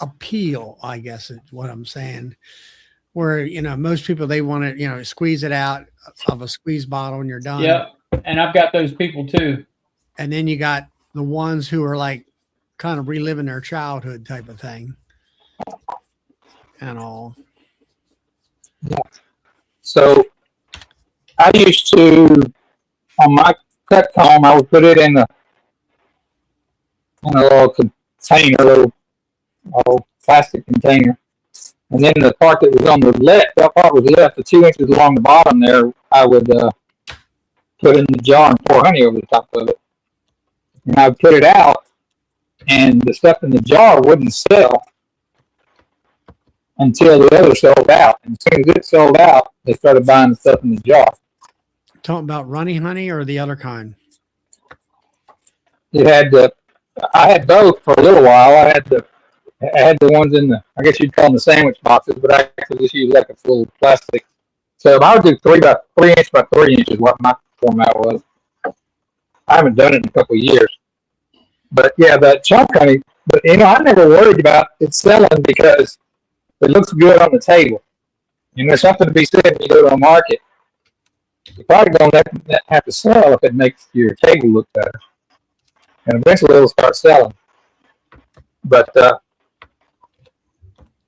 appeal, I guess is what I'm saying. Where most people they want to squeeze it out of a squeeze bottle and you're done. Yep. And I've got those people too. And then you got the ones who are like kind of reliving their childhood type of thing and all. So I used to, on my cut comb, I would put it in a little container, little plastic container. And then the part that was on the left, that part was left, the 2 inches along the bottom there, I would put in the jar and pour honey over the top of it. And I would put it out, and the stuff in the jar wouldn't sell until the other sold out. And as soon as it sold out, they started buying the stuff in the jar. Talking about runny honey or the other kind? I had both for a little while. I had the ones in I guess you'd call them the sandwich boxes, but I actually just use like a full plastic. So I would do 3 inch by 3 inches, what my format was. I haven't done it in a couple of years. But yeah, that chunk honey, but I never worried about it selling because it looks good on the table. And there's something to be said when you go to a market. You're probably going to have to sell if it makes your table look better. And eventually it'll start selling. But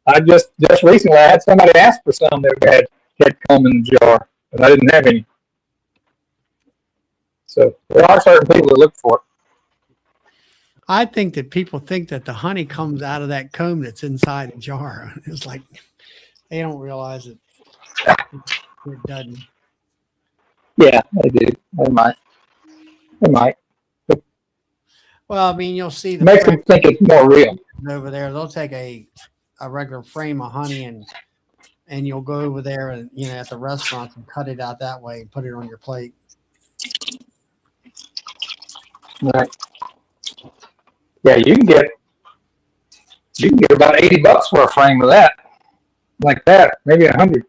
I just recently I had somebody ask for some that had comb in the jar, but I didn't have any. So there are certain people that look for it. I think that people think that the honey comes out of that comb that's inside the jar. It's like they don't realize it doesn't. Yeah, they do. They might. Well, I mean, you'll see the Makes them think it's more real. over there. They'll take a regular frame of honey and you'll go over there and at the restaurants and cut it out that way and put it on your plate. Right. Yeah, you can get about $80 for a frame of that, like that, maybe 100.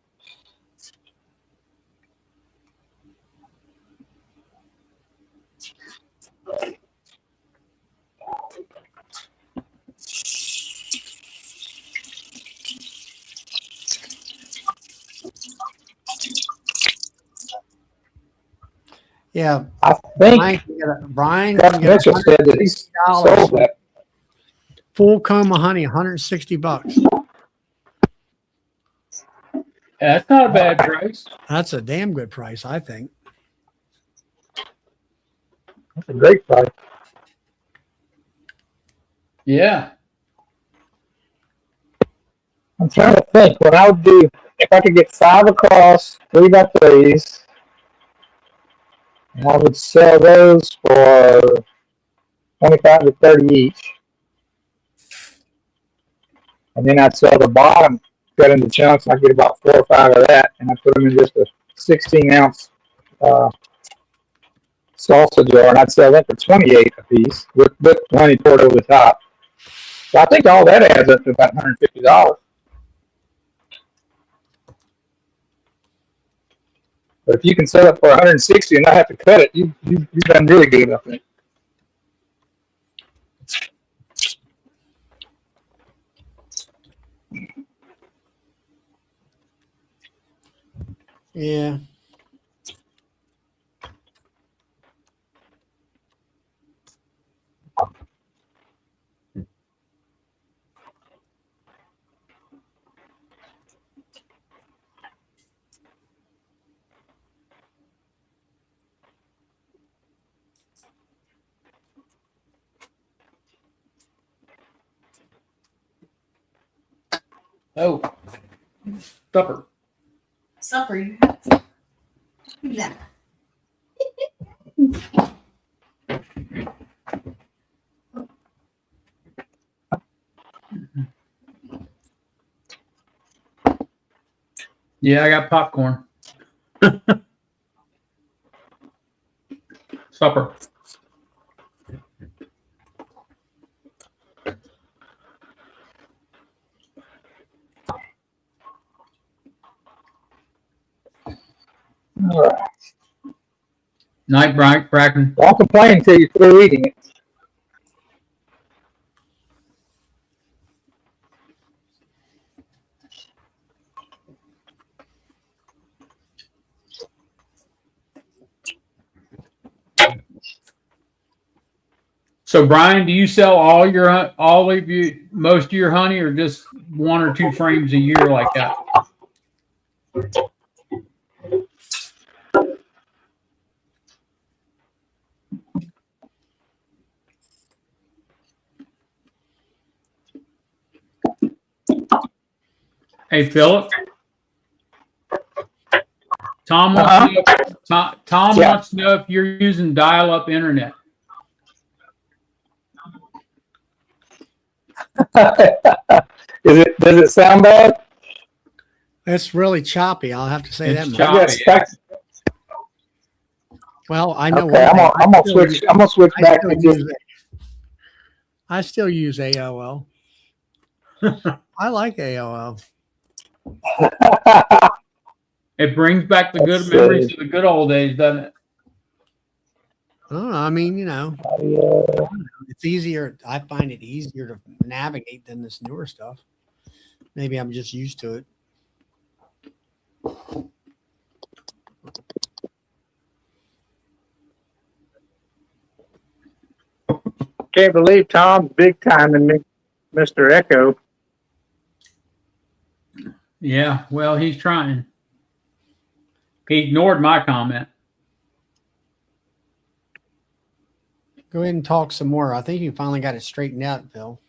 Yeah, I think Brian Chuck can get Mitchell said that he sold that. full comb of honey, $160. That's not a bad price. That's a damn good price, I think. That's a great price. Yeah. I'm trying to think what I would do if I could get 5 across 3 by 3s. I would sell those for 25 to 30 each. And then I'd sell the bottom, cut into chunks, and I'd get about 4 or 5 of that, and I'd put them in just a 16-ounce salsa jar, and I'd sell that for 28 a piece with honey poured over the top. So I think all that adds up to about $150. But if you can sell it for 160 and not have to cut it, you've done really good, I think. Yeah. Oh, supper. Supper. Nah. Yeah, I got popcorn. Supper. All right. Night, Bracken. Don't complain until you're through eating it. So, Brian, do you sell most of your honey, or just 1 or 2 frames a year like that? Hey, Philip. Tom wants to know if you're using dial-up internet. Does it sound bad? It's really choppy. I'll have to say It's that. choppy. Well, I know. Okay, I'm gonna switch. I'm gonna switch back to just. I still use AOL. I like AOL. It brings back the good memories of the good old days, doesn't it? Oh, I mean, it's easier. I find it easier to navigate than this newer stuff. Maybe I'm just used to it. Can't believe Tom's big time in Mr. Echo. Yeah, well, he's trying. He ignored my comment. Go ahead and talk some more. I think you finally got it straightened out, Phil.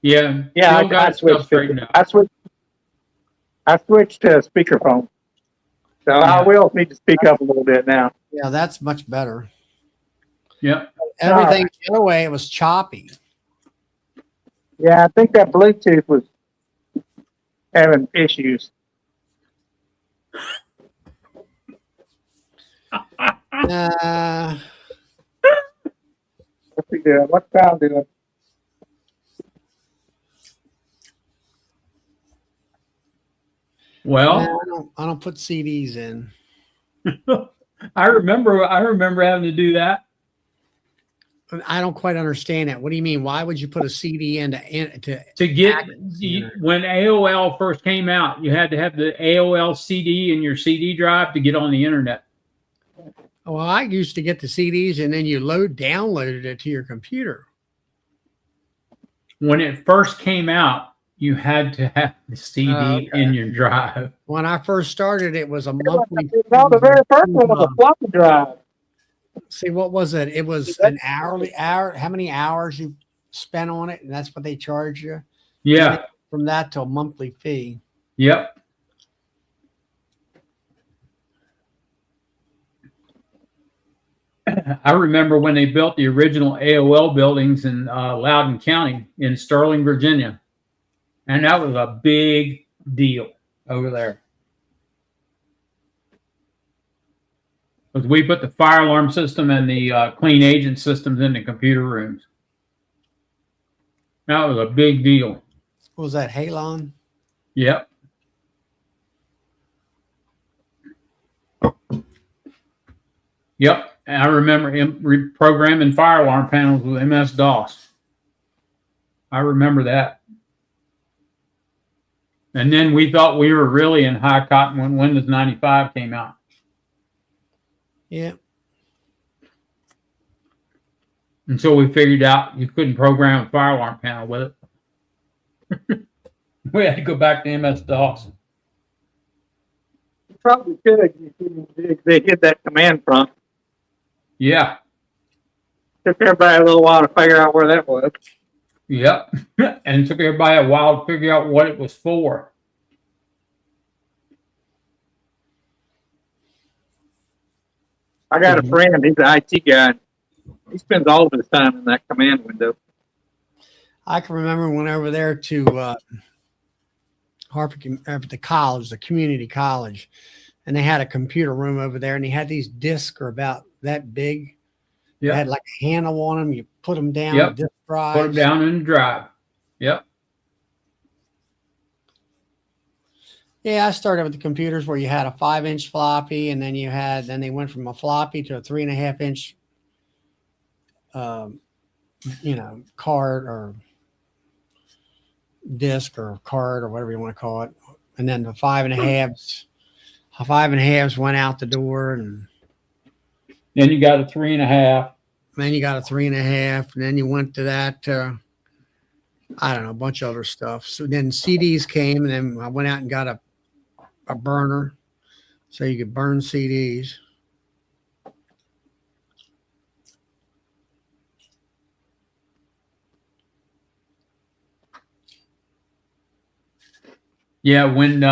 Yeah, Yeah, Phil got I his stuff switched. straightened out. I switched to speakerphone, so Yeah. I will need to speak up a little bit now. Yeah, that's much better. Yep. Everything the other way, it was choppy. Yeah, I think that Bluetooth was having issues. What's he doing? What's Tom doing? Well, I don't put CDs in. I remember having to do that. I don't quite understand it. What do you mean? Why would you put a CD in To get when AOL first came out, you had to have the AOL CD in your CD drive to get on the internet. Well, I used to get the CDs and then you downloaded it to your computer. When it first came out, you had to have the CD in your drive. When I first started, it was a monthly. No, the very first one was a floppy drive. See, what was it? It was an hourly hour. How many hours you spent on it, and that's what they charge you. Yeah. From that to a monthly fee. Yep. I remember when they built the original AOL buildings in Loudoun County in Sterling, Virginia. And that was a big deal over there. Because we put the fire alarm system and the clean agent systems in the computer rooms. That was a big deal. What was that, Halon? Yep. Yep. And I remember him programming fire alarm panels with MS-DOS. I remember that. And then we thought we were really in high cotton when Windows 95 came out. Yeah. Until we figured out you couldn't program a fire alarm panel with it. We had to go back to MS-DOS. You probably could. They hit that command prompt. Yeah. Took everybody a little while to figure out where that was. Yep. And it took everybody a while to figure out what it was for. I got a friend. He's an IT guy. He spends all of his time in that command window. I can remember when over there to Harvard, the college, the community college, and they had a computer room over there, and they had these discs are about that big. They Yep. had like a handle on them. You put them down, Yep. disk Put drives. them down in the drive. Yep. Yeah, I started with the computers where you had a 5-inch floppy, and then they went from a floppy to a 3.5-inch, card or disc or card or whatever you want to call it, and then the 5.5s went out the door, and Then you got a 3.5. then you got a 3.5, and then you went to that. I don't know, a bunch of other stuff. So then CDs came, and then I went out and got a burner so you could burn CDs. Yeah, when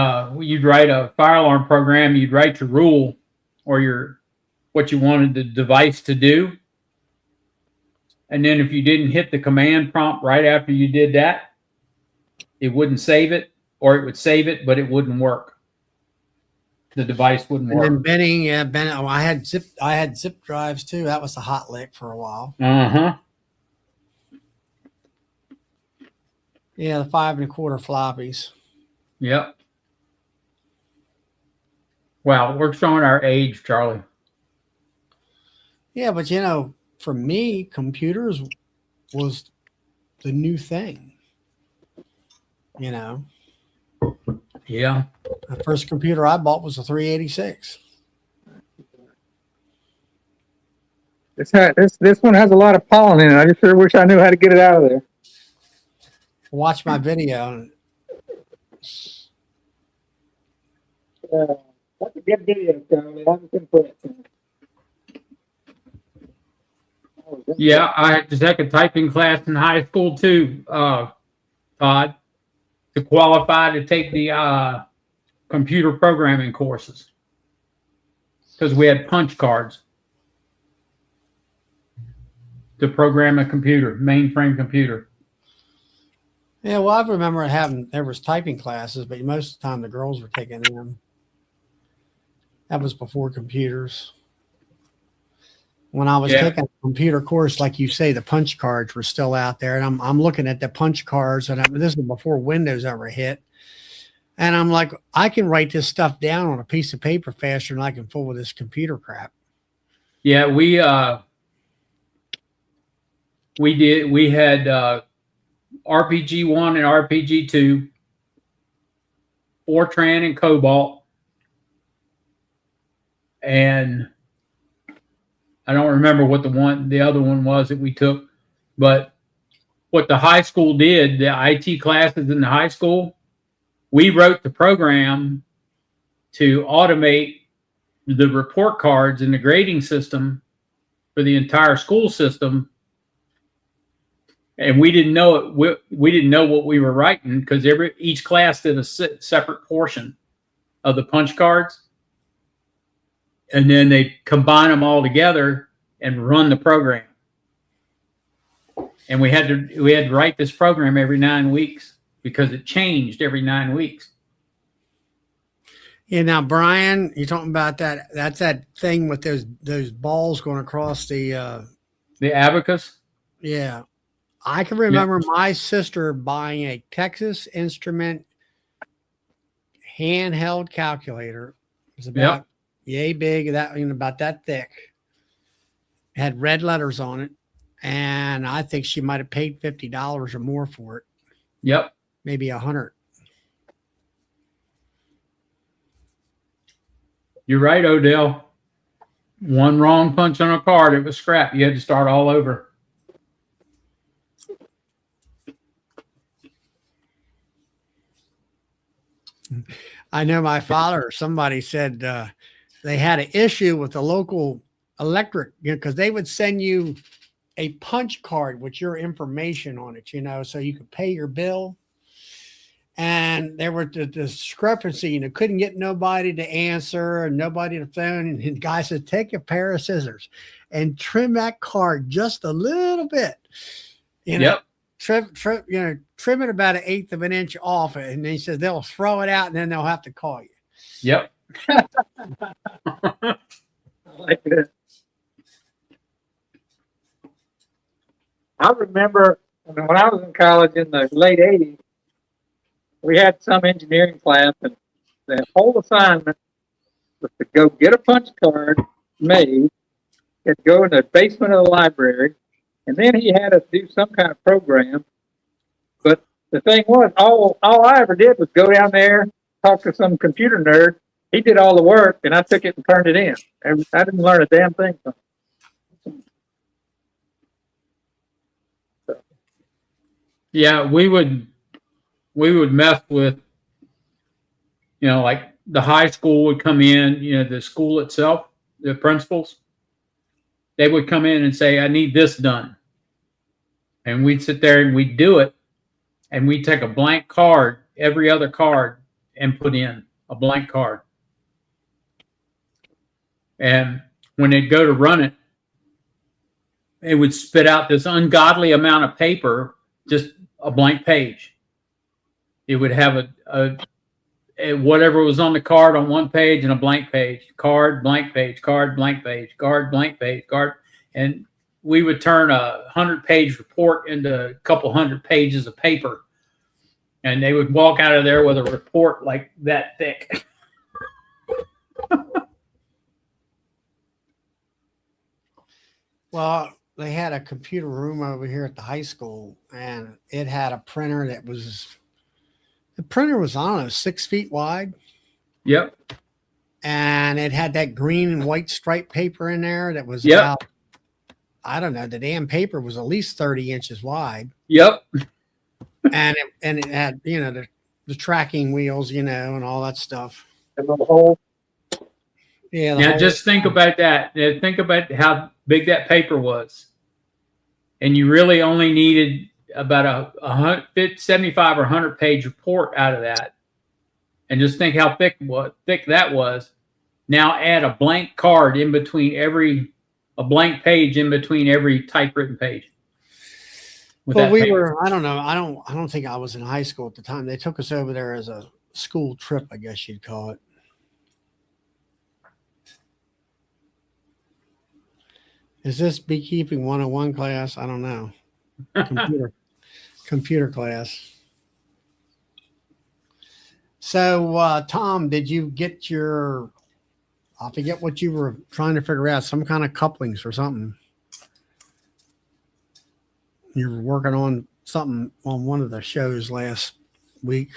you'd write a fire alarm program, you'd write your rule or what you wanted the device to do. And then if you didn't hit the command prompt right after you did that, it wouldn't save it, or it would save it, but it wouldn't work. The device wouldn't And work. then Benning, oh, I had zip drives too. That was the hot lick for a while. Uh-huh. Yeah, the 5 1/4 floppies. Yep. Wow, we're showing our age, Charlie. Yeah, but for me, computers was the new thing. Yeah. The first computer I bought was a 386. This one has a lot of pollen in it. I just sure wish I knew how to get it out of there. Watch my video. That's a good video, Charlie. I'm impressed. Yeah, I had to take a typing class in high school too, Todd, to qualify to take the computer programming courses because we had punch cards to program a computer, mainframe computer. Yeah, well, I remember there was typing classes, but most of the time the girls were taking them. That was before computers. When I was taking a computer course, like you say, the punch cards were still out there, and I'm looking at the punch cards, and this is before Windows ever hit, and I'm like, I can write this stuff down on a piece of paper faster than I can fool with this computer crap. Yeah, we had RPG 1 and RPG 2, Fortran and Cobalt, and I don't remember what the other one was that we took, but what the high school did, the IT classes in the high school, we wrote the program to automate the report cards and the grading system for the entire school system. And we didn't know it. We didn't know what we were writing because each class did a separate portion of the punch cards. And then they combine them all together and run the program. And we had to write this program every 9 weeks because it changed every 9 weeks. Yeah, now Brian, you're talking about that. That's that thing with those balls going across the abacus. Yeah, I can remember my sister buying a Texas Instrument handheld calculator. It was about yay big, about that thick. It had red letters on it, and I think she might have paid $50 or more for it. Yep, maybe $100. You're right, Odell. One wrong punch on a card, it was scrap. You had to start all over. I know my father or somebody said they had an issue with the local electric, because they would send you a punch card with your information on it, so you could pay your bill. and there were the discrepancy, and I couldn't get nobody to answer and nobody to phone. And the guy said, take a pair of scissors and trim that card just a little bit. You know, Yep. trim it about 1/8 of an inch off it. And he said they'll throw it out and then they'll have to call you. Yep. Like that. I remember when I was in college in the late 80s, we had some engineering class, and the whole assignment was to go get a punch card made and go in the basement of the library, and then he had us do some kind of program. But the thing was, all I ever did was go down there, talk to some computer nerd. He did all the work, and I took it and turned it in. And I didn't learn a damn thing from it. Yeah, we would mess with, like the high school would come in, the school itself, the principals, they would come in and say, I need this done. And we'd sit there and we'd do it. And we'd take a blank card, every other card, and put in a blank card. And when they'd go to run it, it would spit out this ungodly amount of paper, just a blank page. It would have a whatever was on the card on one page and a blank page, card, blank page, card, blank page, card, blank page, card. And we would turn a 100-page report into a couple hundred pages of paper. And they would walk out of there with a report like that thick. Well, they had a computer room over here at the high school, and it had a printer that was, the printer was, I don't know, 6 feet wide. Yep. And it had that green and white striped paper in there that was Yep. about, I don't know, the damn paper was at least 30 inches wide. Yep. And it had, the tracking wheels, and all that stuff. A little hole. Yeah. Now just think about that. Think about how big that paper was. And you really only needed about a 75 or 100-page report out of that. And just think how thick that was. Now add a blank card in between a blank page in between every typewritten page. Well, I don't know. I don't think I was in high school at the time. They took us over there as a school trip, I guess you'd call it. Is this beekeeping 101 class? I don't know. Computer class. So, Tom, did you get I forget what you were trying to figure out, some kind of couplings or something. You were working on something on one of the shows last week.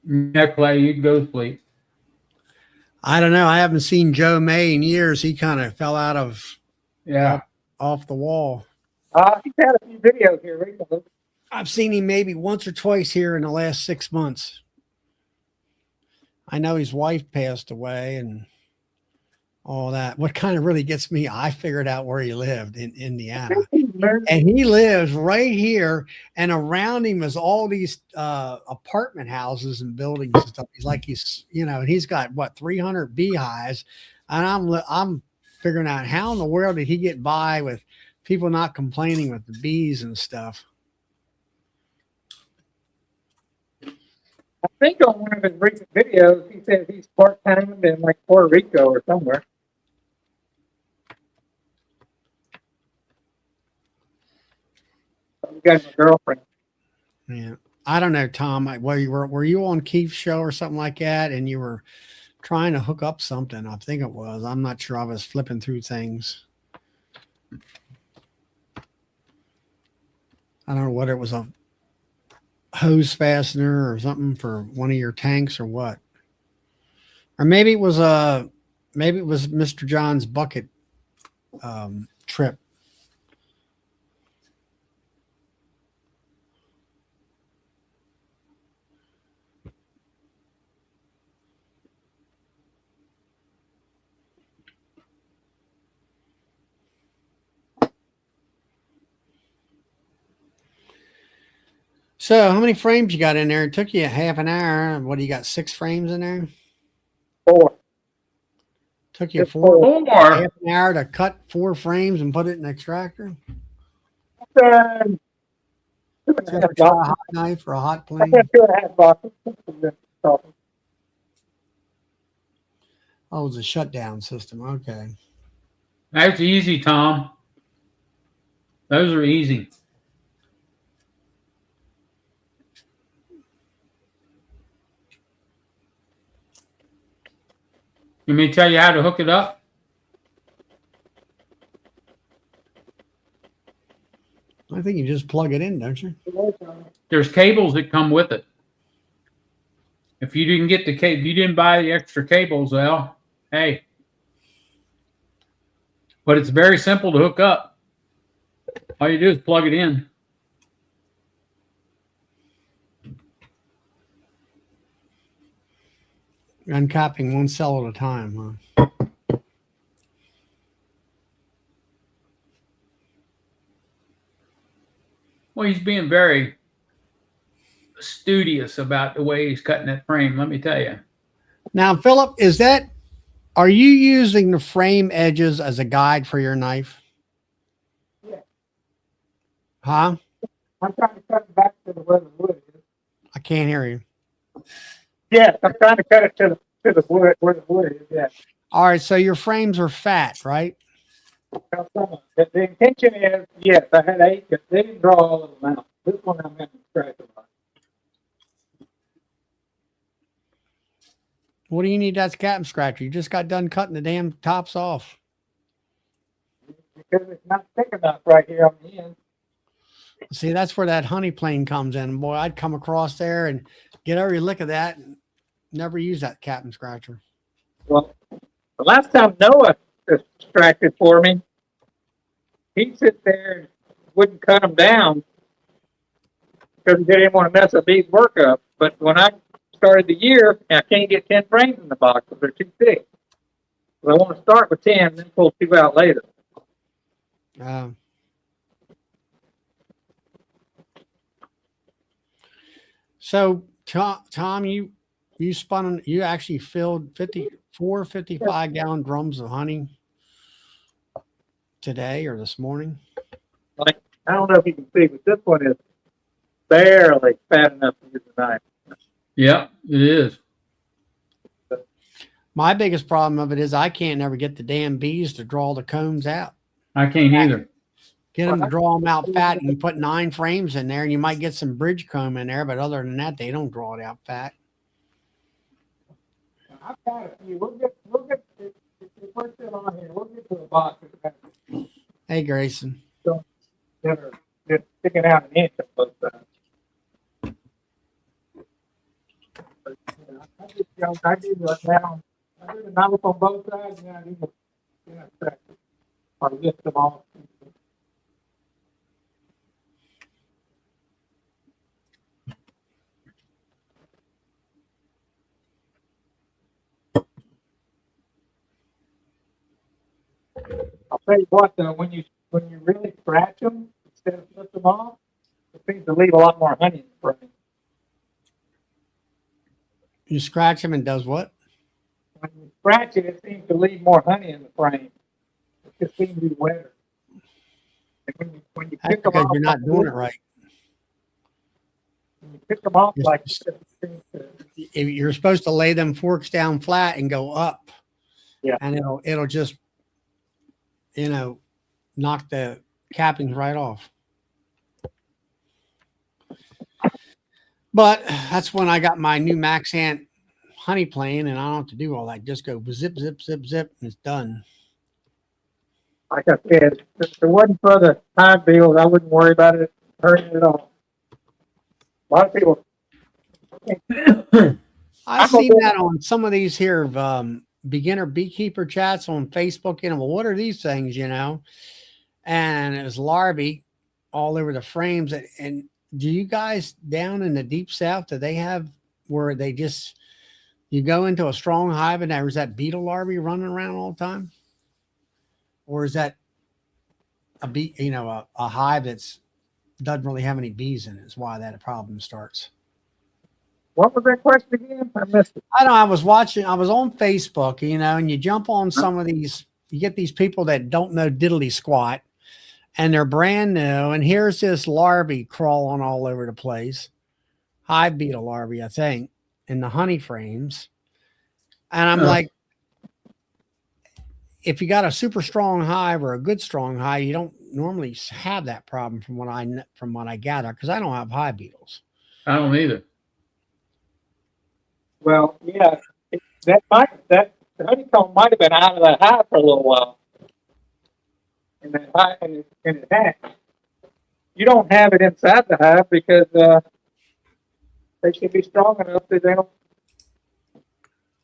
Yeah, Clay, you'd go sleep. I don't know. I haven't seen Joe May in years. He kind of fell out of off the wall. He's had a few videos here recently. I've seen him maybe once or twice here in the last 6 months. I know his wife passed away and all that. What kind of really gets me, I figured out where he lived in Indiana. And he lives right here, and around him is all these apartment houses and buildings and stuff. And he's got 300 beehives, and I'm figuring out how in the world did he get by with people not complaining with the bees and stuff. I think on one of his recent videos, he says he's part-time in Puerto Rico or somewhere. You got a girlfriend. Yeah. I don't know, Tom. Were you on Keith's show or something like that, and you were trying to hook up something? I think it was. I'm not sure. I was flipping through things. I don't know whether it was a hose fastener or something for one of your tanks or what. Or maybe it was Mr. John's bucket trip. So how many frames you got in there? It took you a half an hour. What do you got? 6 frames in there? 4. Took you Just four 4. half Or an hour to cut 4 frames and put it in the extractor. Um, two and Did a you half ever try a boxes. hot knife or a hot I plane? had 2.5 boxes. Oh, it was a shutdown system. Okay. that's easy, Tom. Those are easy. You may tell you how to hook it up? I think you just plug it in, don't you? There's cables that come with it. If you didn't get the cable, if you didn't buy the extra cables, well, hey. But it's very simple to hook up. All you do is plug it in. Uncapping one cell at a time, huh? Well, he's being very studious about the way he's cutting that frame, let me tell you. Now, Philip, are you using the frame edges as a guide for your knife? Yeah. Huh? I'm trying to cut it back to the where the wood is. I can't hear you. Yes, I'm trying to cut it to the wood where the wood is. Yeah. All right, so your frames are fat, right? The intention is, yes, I had 8, but they didn't draw all of them out. This one I'm going to scratch them on. What do you need that captain scratcher? You just got done cutting the damn tops off. Because it's not thick enough right here on the end. See, that's where that honey plane comes in. Boy, I'd come across there and get every lick of that and never use that captain scratcher. Well, the last time Noah extracted for me, he'd sit there and wouldn't cut them down because he didn't want to mess up his work up. But when I started the year, I can't get 10 frames in the box because they're too thick. So I want to start with 10 and then pull 2 out later. So, Tom, you actually filled 55-gallon drums of honey today or this morning. Like, I don't know if you can see, but this one is barely fat enough to use a knife. Yeah, it is. My biggest problem of it is I can't never get the damn bees to draw the combs out. I can't either. Get them to draw them out fat, and you put 9 frames in there, and you might get some bridge comb in there, but other than that, they don't draw it out fat. I've got a few. We'll get, if we're still on here, we'll get to the box Hey, Grayson. that are just sticking out an inch on both sides. But, you know, I do right now. I do the knife on both sides, and then I do the extractor. Or lift them off. I'll tell you what, though, when you really scratch them instead of flip them off, it seems to leave a lot more honey in the frame. You scratch them and does what? When you scratch it, it seems to leave more honey in the frame. It just seems to be wetter. And when you That's pick them because off, you're not doing it right. when you pick them off You're like supposed this, it seems to, If you're supposed to lay them forks down flat and go up. Yeah. And it'll just, knock the cappings right off. But that's when I got my new Max Ant honey plane, and I don't have to do all that. Just go zip, zip, zip, zip, and it's done. like I said, if it wasn't for the time bills, I wouldn't worry about it hurting at all. A lot of people, I've seen that on some of these here beginner beekeeper chats on Facebook. Well, what are these things, And it was larvae all over the frames. And do you guys down in the deep south, do they have where they just, you go into a strong hive and there's that beetle larvae running around all the time? Or is that a hive that's doesn't really have any bees in it is why that problem starts. What was that question again? I missed it. I know I was on Facebook, and you jump on some of these, you get these people that don't know diddly squat and they're brand new. And here's this larvae crawling all over the place. Hive beetle larvae, I think, in the honey frames. And I'm like, if you got a super strong hive or a good strong hive, you don't normally have that problem from what I gather, because I don't have hive beetles. I don't either. Well, yeah, that honeycomb might have been out of the hive for a little while. And that hive, and it hatched. You don't have it inside the hive because they should be strong enough that they don't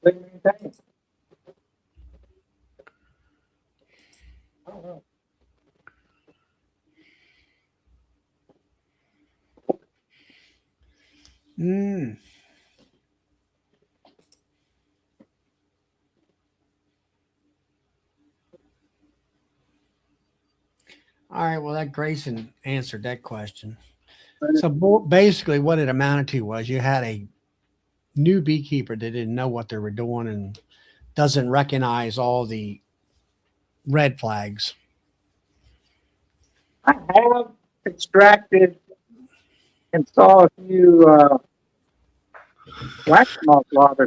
leave anything. I don't know. All right. Well, that Grayson answered that question. So basically what it amounted to was you had a new beekeeper that didn't know what they were doing and doesn't recognize all the red flags. I have extracted and saw a few wax moth larvae.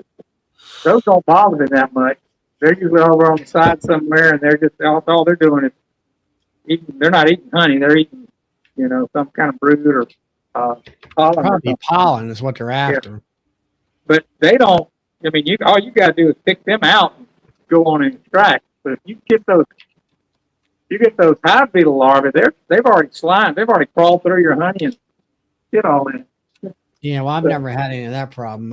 Those don't bother me that much. They're usually over on the side somewhere, and they're just all they're doing is eating. They're not eating honey. They're eating, some kind of brood or pollen. Probably pollen is what they're after. Yeah. But they don't. I mean, all you got to do is pick them out and go on and extract. But if you get those hive beetle larvae, they've already slimed. They've already crawled through your honey and get all in. Yeah, well, I've never had any of that problem.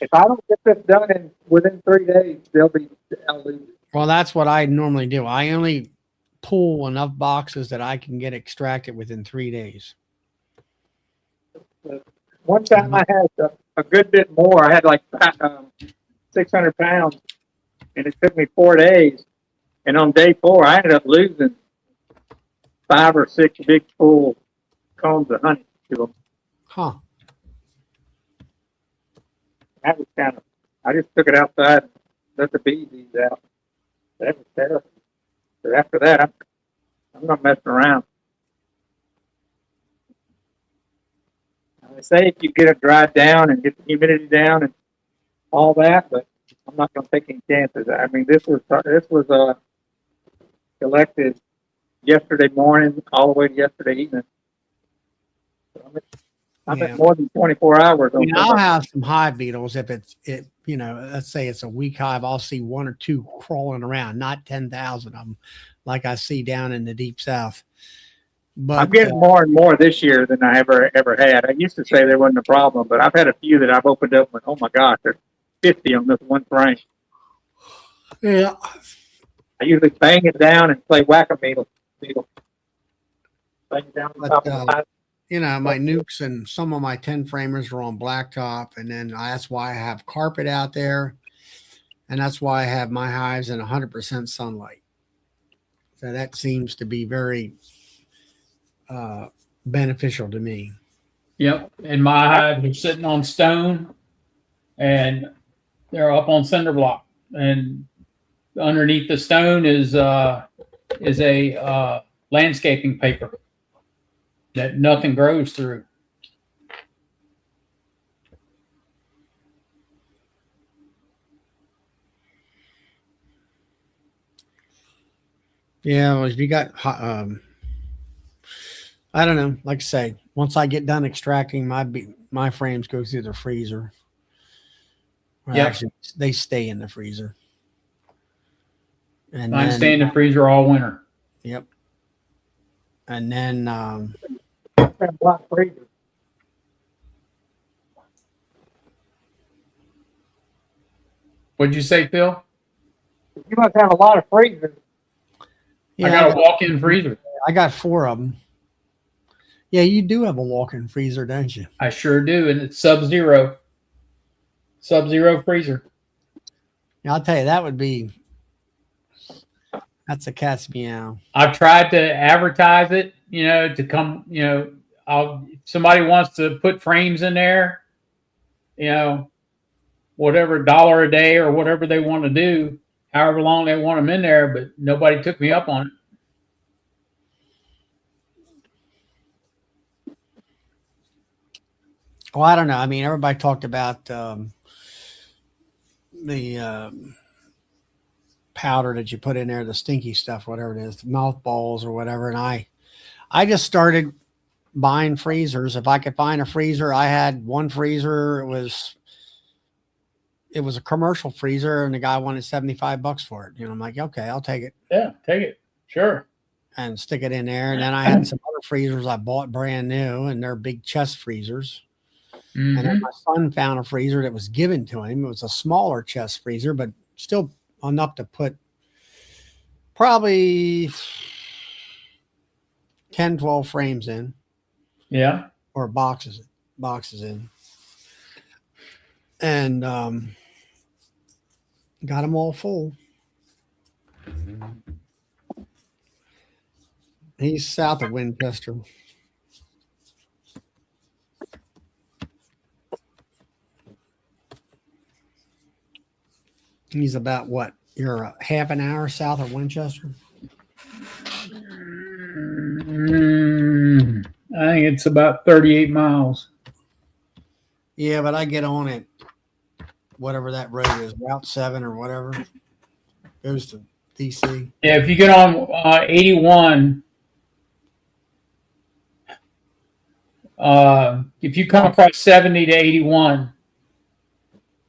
If I don't get this done within 3 days, I'll lose it. Well, that's what I normally do. I only pull enough boxes that I can get extracted within 3 days. One time I had a good bit more. I had like 600 pounds, and it took me 4 days. And on day 4, I ended up losing 5 or 6 big full combs of honey to them. Huh. That was I just took it outside and let the bees eat out. That was terrible. But after that, I'm not messing around. They say if you get it dried down and get the humidity down and all that, but I'm not going to take any chances. I mean, this was collected yesterday morning all the way to yesterday evening. So I'm at more than 24 hours. I'll have some hive beetles if let's say it's a weak hive. I'll see 1 or 2 crawling around, not 10,000 of them like I see down in the deep south. But I'm getting more and more this year than I ever had. I used to say there wasn't a problem, but I've had a few that I've opened up and went, oh my gosh, there's 50 on this one frame. Yeah. I usually bang it down and play whack-a-mole. Bang it down on top of the pipe. My nukes and some of my 10 framers are on blacktop, and then that's why I have carpet out there, and that's why I have my hives in 100% sunlight. So that seems to be very beneficial to me. Yep. And my hives are sitting on stone, and they're up on cinder block, and underneath the stone is a landscaping paper that nothing grows through. Yeah, well, if you got, I don't know. Like I say, once I get done extracting, my frames go through the freezer. Yeah, actually, they stay in the freezer. And mine stay in the freezer all winter. Yep. And then Black freezer. What'd you say, Phil? You must have a lot of freezers. yeah, I got a walk-in freezer. I got 4 of them. Yeah, you do have a walk-in freezer, don't you? I sure do, and it's sub-zero freezer. Yeah, I'll tell you, that'd That's a cat's meow. I've tried to advertise it, to come, if somebody wants to put frames in there, you know, whatever $1 a day or whatever they want to do, however long they want them in there, but nobody took me up on it. Well, I don't know. I mean, everybody talked about the powder that you put in there, the stinky stuff, whatever it is, the mothballs or whatever. And I just started buying freezers. If I could find a freezer, I had one freezer. It was a commercial freezer, and the guy wanted $75 for it. I'm like, okay, I'll take it. Yeah, take it. Sure. And stick it in there. And then I had some other freezers I bought brand new, and they're big chest freezers. Mm-hmm. And then my son found a freezer that was given to him. It was a smaller chest freezer, but still enough to put probably 10, 12 frames in. Yeah. Or boxes in. And got them all full. He's south of Winchester. He's about what? You're a half an hour south of Winchester? I think it's about 38 miles. Yeah, but I get on it, whatever that road is, Route 7 or whatever, goes to DC. Yeah, if you get on 81, if you come across 70 to 81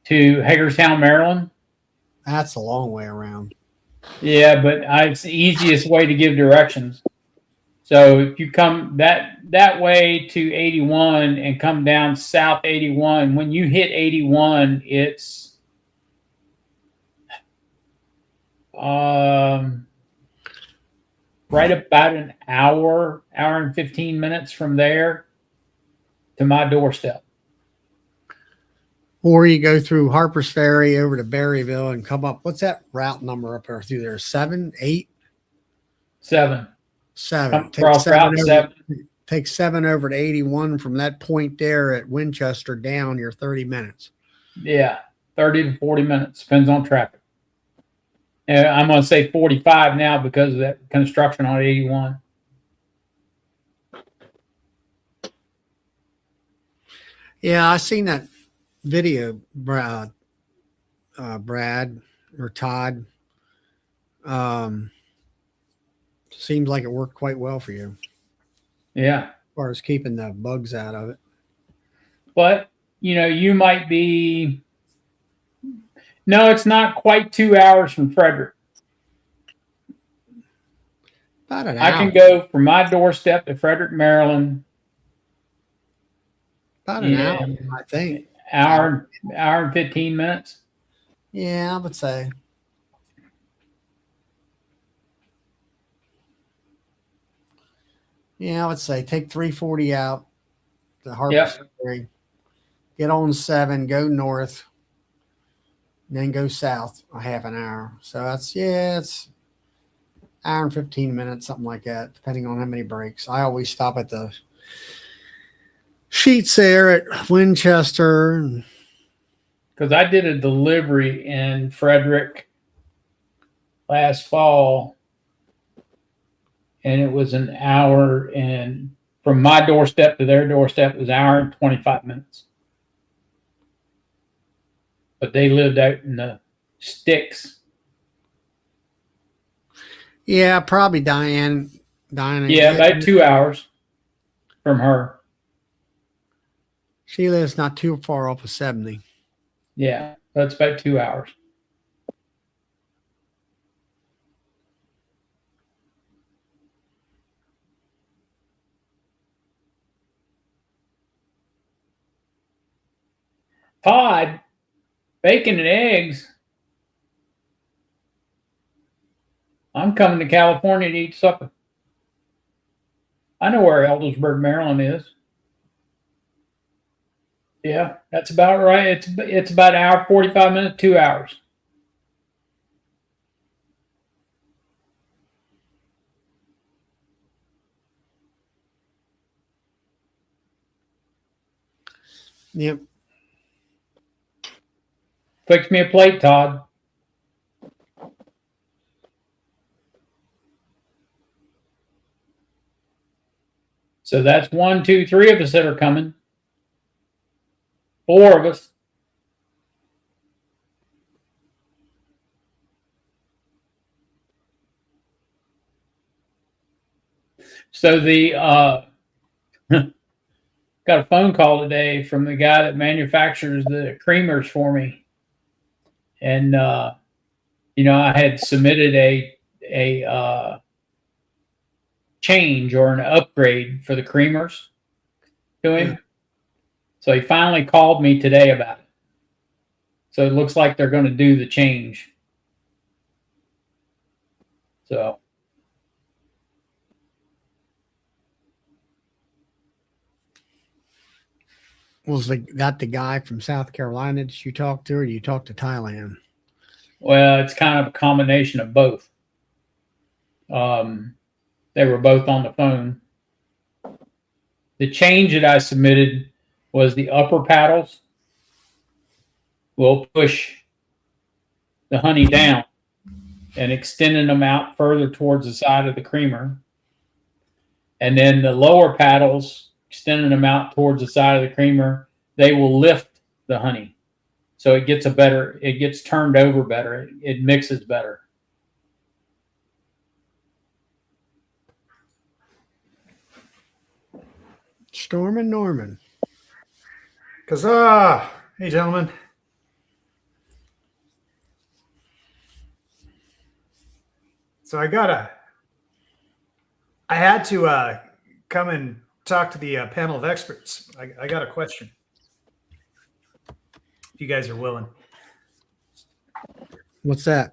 to Hagerstown, Maryland. That's a long way around. Yeah, but it's the easiest way to give directions. So if you come that way to 81 and come down south 81, when you hit 81, it's right about an hour and 15 minutes from there to my doorstep. Or you go through Harper's Ferry over to Berryville and come up. What's that route number up there through there? 7, 8? 7. 7. Cross Route 7. Take 7 over to 81 from that point there at Winchester down. You're 30 minutes. Yeah, 30 to 40 minutes. Depends on traffic. I'm going to say 45 now because of that construction on 81. Yeah, I seen that video, Brad or Todd. Seems like it worked quite well for you. Yeah. As far as keeping the bugs out of it. But, you might be. No, it's not quite 2 hours from Frederick. About an I hour. can go from my doorstep to Frederick, Maryland. About an hour, I think. Hour and 15 minutes. Yeah, I would say. Yeah, I would say take 340 out to Harper's Ferry. Get on 7, go north, then go south a half an hour. So it's hour and 15 minutes, something like that, depending on how many breaks. I always stop at the Sheets there at Winchester. Because I did a delivery in Frederick last fall, and it was an hour, and from my doorstep to their doorstep was an hour and 25 minutes. But they lived out in the sticks. Yeah, probably Diane. Yeah, about 2 hours from her. She lives not too far off of 70. Yeah, that's about 2 hours. Todd, bacon and eggs. I'm coming to California to eat supper. I know where Eldersburg, Maryland is. Yeah, that's about right. It's about an hour, 45 minutes, 2 hours. Yep. Fix me a plate, Todd. So that's 1, 2, 3 of us that are coming. 4 of us. So the got a phone call today from the guy that manufactures the creamers for me, and you know, I had submitted a change or an upgrade for the creamers to him. Yeah. So he finally called me today about it. So it looks like they're going to do the change. So Was that the guy from South Carolina that you talked to, or you talked to Thailand? well, it's kind of a combination of both. They were both on the phone. The change that I submitted was the upper paddles will push the honey down and extending them out further towards the side of the creamer. And then the lower paddles, extending them out towards the side of the creamer, they will lift the honey. So it gets turned over better. It mixes better. Storm and Norman. Huzzah! Hey, gentlemen. So I had to come and talk to the panel of experts. I got a question. If you guys are willing. What's that?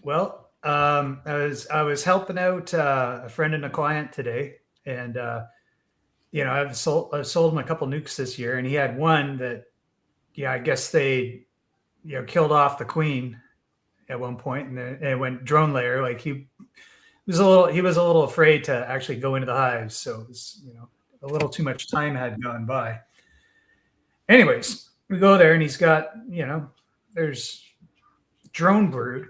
Well, I was helping out a friend and a client today, and you know, I've sold him a couple nukes this year, and he had one that, yeah, I guess they, you know, killed off the queen at one point, and then it went drone layer. Like he was a little afraid to actually go into the hives, so it was, you know, a little too much time had gone by. Anyways, we go there, and he's got, you know, there's drone brood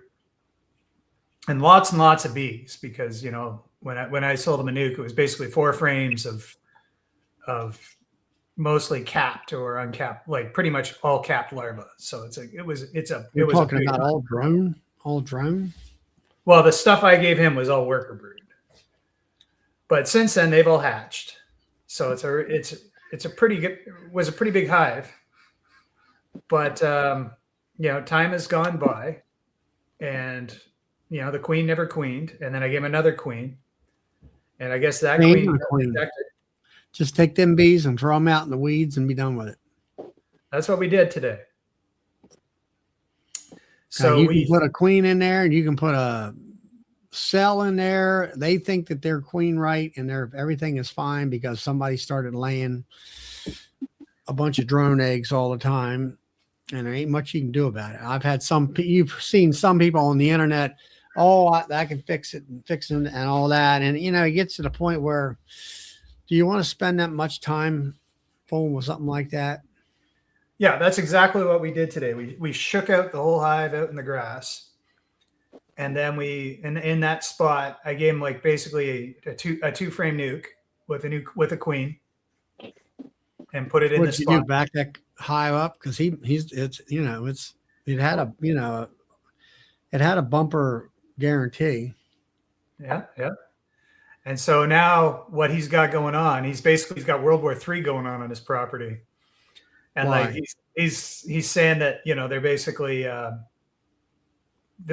and lots of bees, because, you know, when I sold him a nuke, it was basically 4 frames of mostly capped or uncapped, like pretty much all capped larvae. So You're talking about all drone. Well, the stuff I gave him was all worker brood, but since then they've all hatched. So it's a pretty big hive, but you know, time has gone by, and you know, the queen never queened, and then I gave him another queen, and I guess that queen. Just take them bees and throw them out in the weeds and be done with it. That's what we did today. So now you can put a queen in there, and you can put a cell in there. They think that they're queen right, and everything is fine because somebody started laying a bunch of drone eggs all the time, and there ain't much you can do about it. You've seen some people on the internet, I can fix it and all that, and you know, it gets to the point where, do you want to spend that much time fooling with something like that? Yeah, that's exactly what we did today. We shook out the whole hive out in the grass, and then in that spot, I gave him like basically a two frame nuke with a queen, and put it in the spot. Did you back that hive up? Because it had a bumper guarantee. Yeah. And so now what he's got going on, he's got World War III going on his property. And Why? like he's saying that, you know, they're basically the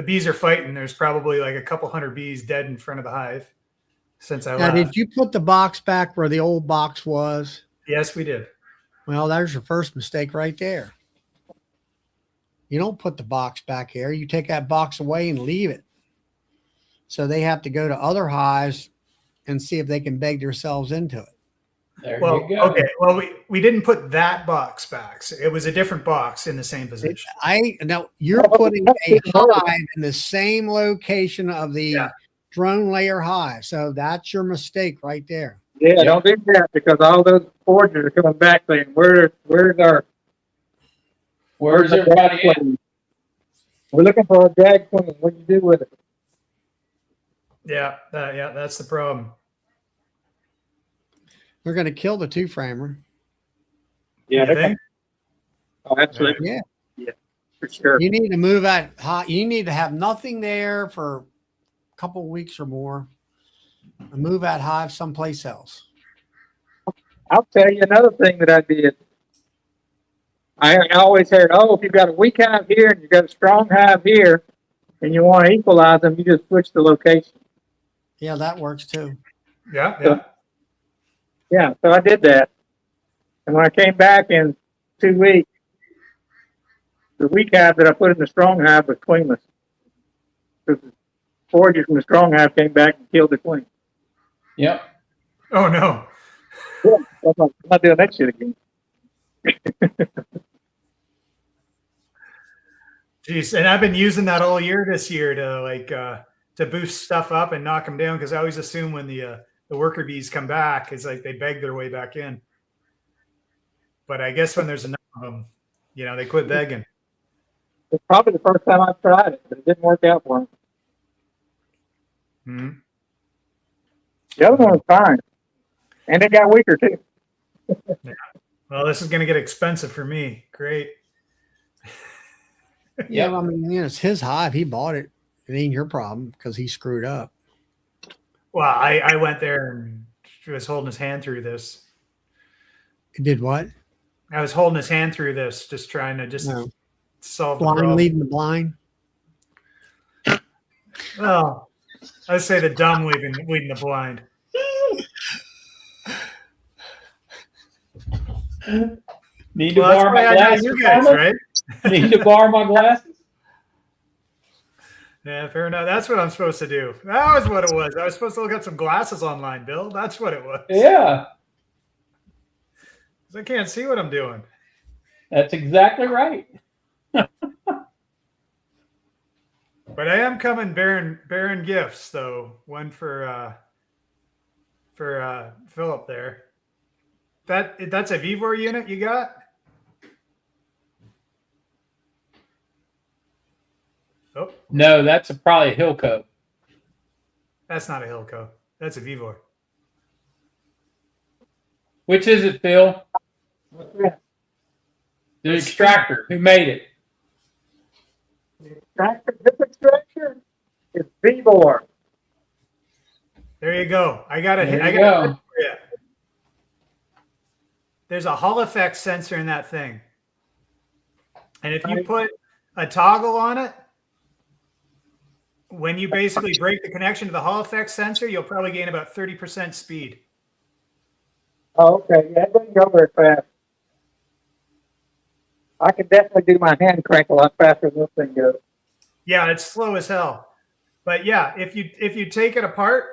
bees are fighting. There's probably like a couple hundred bees dead in front of the hive since I left. Did you put the box back where the old box was? Yes, we did. Well, there's your first mistake right there. You don't put the box back here. You take that box away and leave it. So they have to go to other hives and see if they can beg themselves into it. There you go. Okay. Well, we didn't put that box back. So it was a different box in the same position. You're putting a hive in the same location of the drone layer hive. So that's your mistake right there. Yeah, Yep. don't do that because all those foragers are coming back saying, where's our Where's our everybody drag at? queen? We're looking for a drag queen. What do you do with it? Yeah, that's the problem. They're going to kill the two framer. Yeah, You they're think? Oh, absolutely. Yeah. For sure. You need to move out hot. You need to have nothing there for a couple of weeks or more and move that hive someplace else. I'll tell you another thing that I did. I always heard, oh, if you've got a weak hive here and you've got a strong hive here and you want to equalize them, you just switch the location. Yeah, that works too. Yeah, So, yeah, so I did that. And when I came back in 2 weeks, the weak hive that I put in the strong hive was queenless. The foragers from the strong hive came back and killed the queen. Yep. Oh no. Yeah, I'm not doing that shit again. Jeez, and I've been using that all year this year to boost stuff up and knock them down because I always assume when the worker bees come back, it's like they beg their way back in. But I guess when there's enough of them, they quit begging. It's probably the first time I've tried it, but it didn't work out for me. Hmm. The other one was fine, and it got weaker too. Well, this is going to get expensive for me. Great. Yeah, I mean, it's his hive. He bought it. It ain't your problem because he screwed up. Well, I went there and was holding his hand through this. It did what? I was holding his hand through this, just trying to solve the Blind problem. leading the blind. Well, I say the dumb leading the blind. Need to Well, that's borrow why my I got glasses, you guys, Farmer? right? Need to borrow my glasses? Yeah, fair enough. That's what I'm supposed to do. That was what it was. I was supposed to look up some glasses online, Bill. That's what it was. Yeah, 'Cause I can't see what I'm doing. that's exactly right. But I am coming bearing gifts though. One for Philip there. That's a Vivor unit you got? Oh, No, that's probably a Hilco. that's not a Hilco. That's a Vivor. Which is it, Phil? What's that? The extractor. Who made it? This extractor is Vivor. There you go. I got it. There I you got it go. for you. There's a Hall effect sensor in that thing. And if you put a toggle on it, when you basically break the connection to the Hall effect sensor, you'll probably gain about 30% speed. Oh, okay. Yeah, it doesn't go very fast. I can definitely do my hand crank a lot faster than this thing goes. Yeah, it's slow as hell. But yeah, if you take it apart,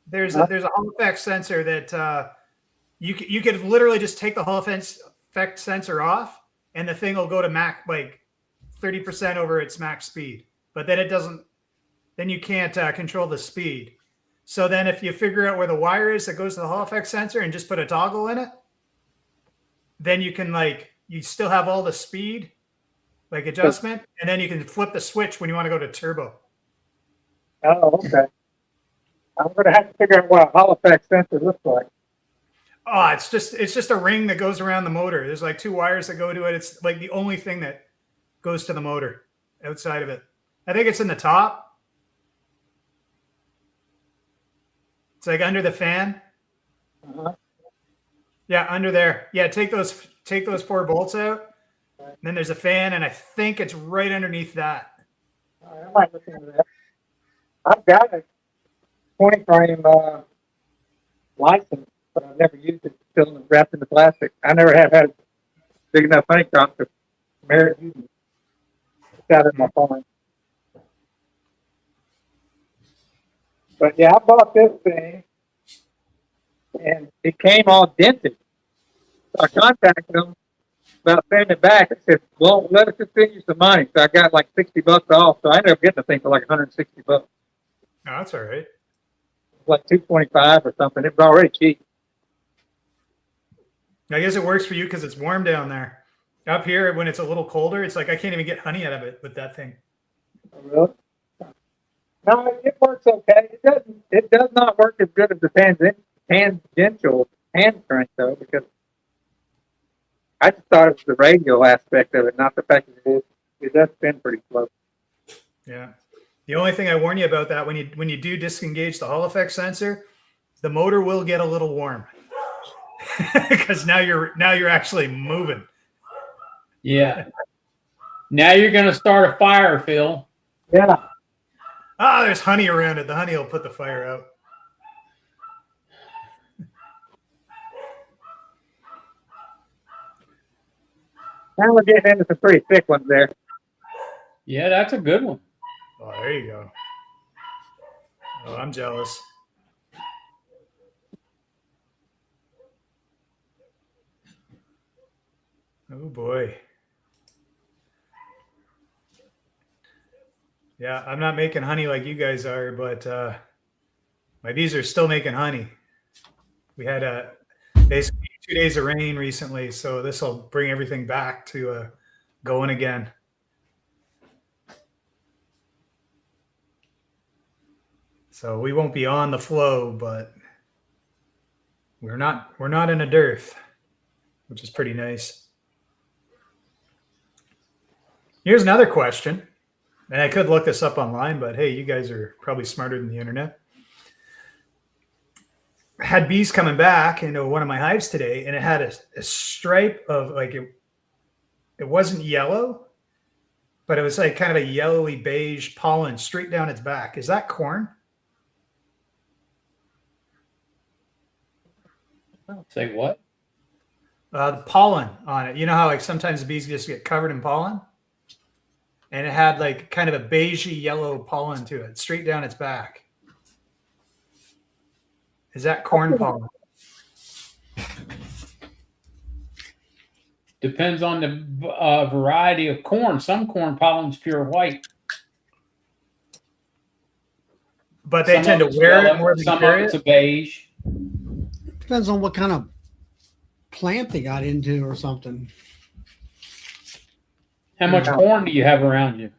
there's a Hall effect sensor that you could literally just take the Hall effect sensor off, and the thing will go to max, like 30% over its max speed. But then it doesn't. Then you can't control the speed. So then if you figure out where the wire is that goes to the Hall effect sensor and just put a toggle in it, then you can you still have all the speed, adjustment, and then you can flip the switch when you want to go to turbo. Oh, okay. I'm going to have to figure out what a Hall effect sensor looks like. Oh, it's just a ring that goes around the motor. There's like two wires that go to it. It's like the only thing that goes to the motor outside of it. I think it's in the top. It's like under the fan. Uh-huh. Yeah, under there. Yeah, take those 4 bolts out. And then there's a fan, and I think it's right underneath that. All right, I might look into that. I've got a 20 frame license, but I've never used it. It's still wrapped in the plastic. I never have had a big enough honeycomb to merit using it. It's got it in my phone. But yeah, I bought this thing, and it came all dented. So I contacted them about sending it back. I said, well, let us just send you some money. So I got like $60 off. So I ended up getting the thing for like $160. No, that's all right. Like $225 or something. It was already cheap. I guess it works for you because it's warm down there. Up here, when it's a little colder, it's like I can't even get honey out of it with that thing. Really? No, it works okay. It does not work as good as the tangential hand crank though, because I just thought it was the radial aspect of it, not the fact that it does spin pretty slow. Yeah. The only thing I warn you about that when you do disengage the Hall effect sensor, the motor will get a little warm because now you're actually moving. Yeah. Now you're going to start a fire, Phil. Yeah. Ah, there's honey around it. The honey will put the fire out. Now we're getting into some pretty thick ones there. Yeah, that's a good one. Oh, there you go. Oh, I'm jealous. Oh boy. Yeah, I'm not making honey like you guys are, but my bees are still making honey. We had basically 2 days of rain recently, so this will bring everything back to going again. So we won't be on the flow, but we're not in a dearth, which is pretty nice. Here's another question, and I could look this up online, but hey, you guys are probably smarter than the internet. I had bees coming back into one of my hives today, and it had a stripe of like it wasn't yellow, but it was like kind of a yellowy beige pollen straight down its back. Is that corn? Say what? The pollen on it. You know how like sometimes the bees just get covered in pollen? And it had like kind of a beigey yellow pollen to it, straight down its back. Is that corn pollen? Depends on the variety of corn. Some corn pollen's pure white. But they Some tend of to it's wear yellow, it more than some carry of it's it. a beige. Depends on what kind of plant they got into or something. How much corn do you have around you?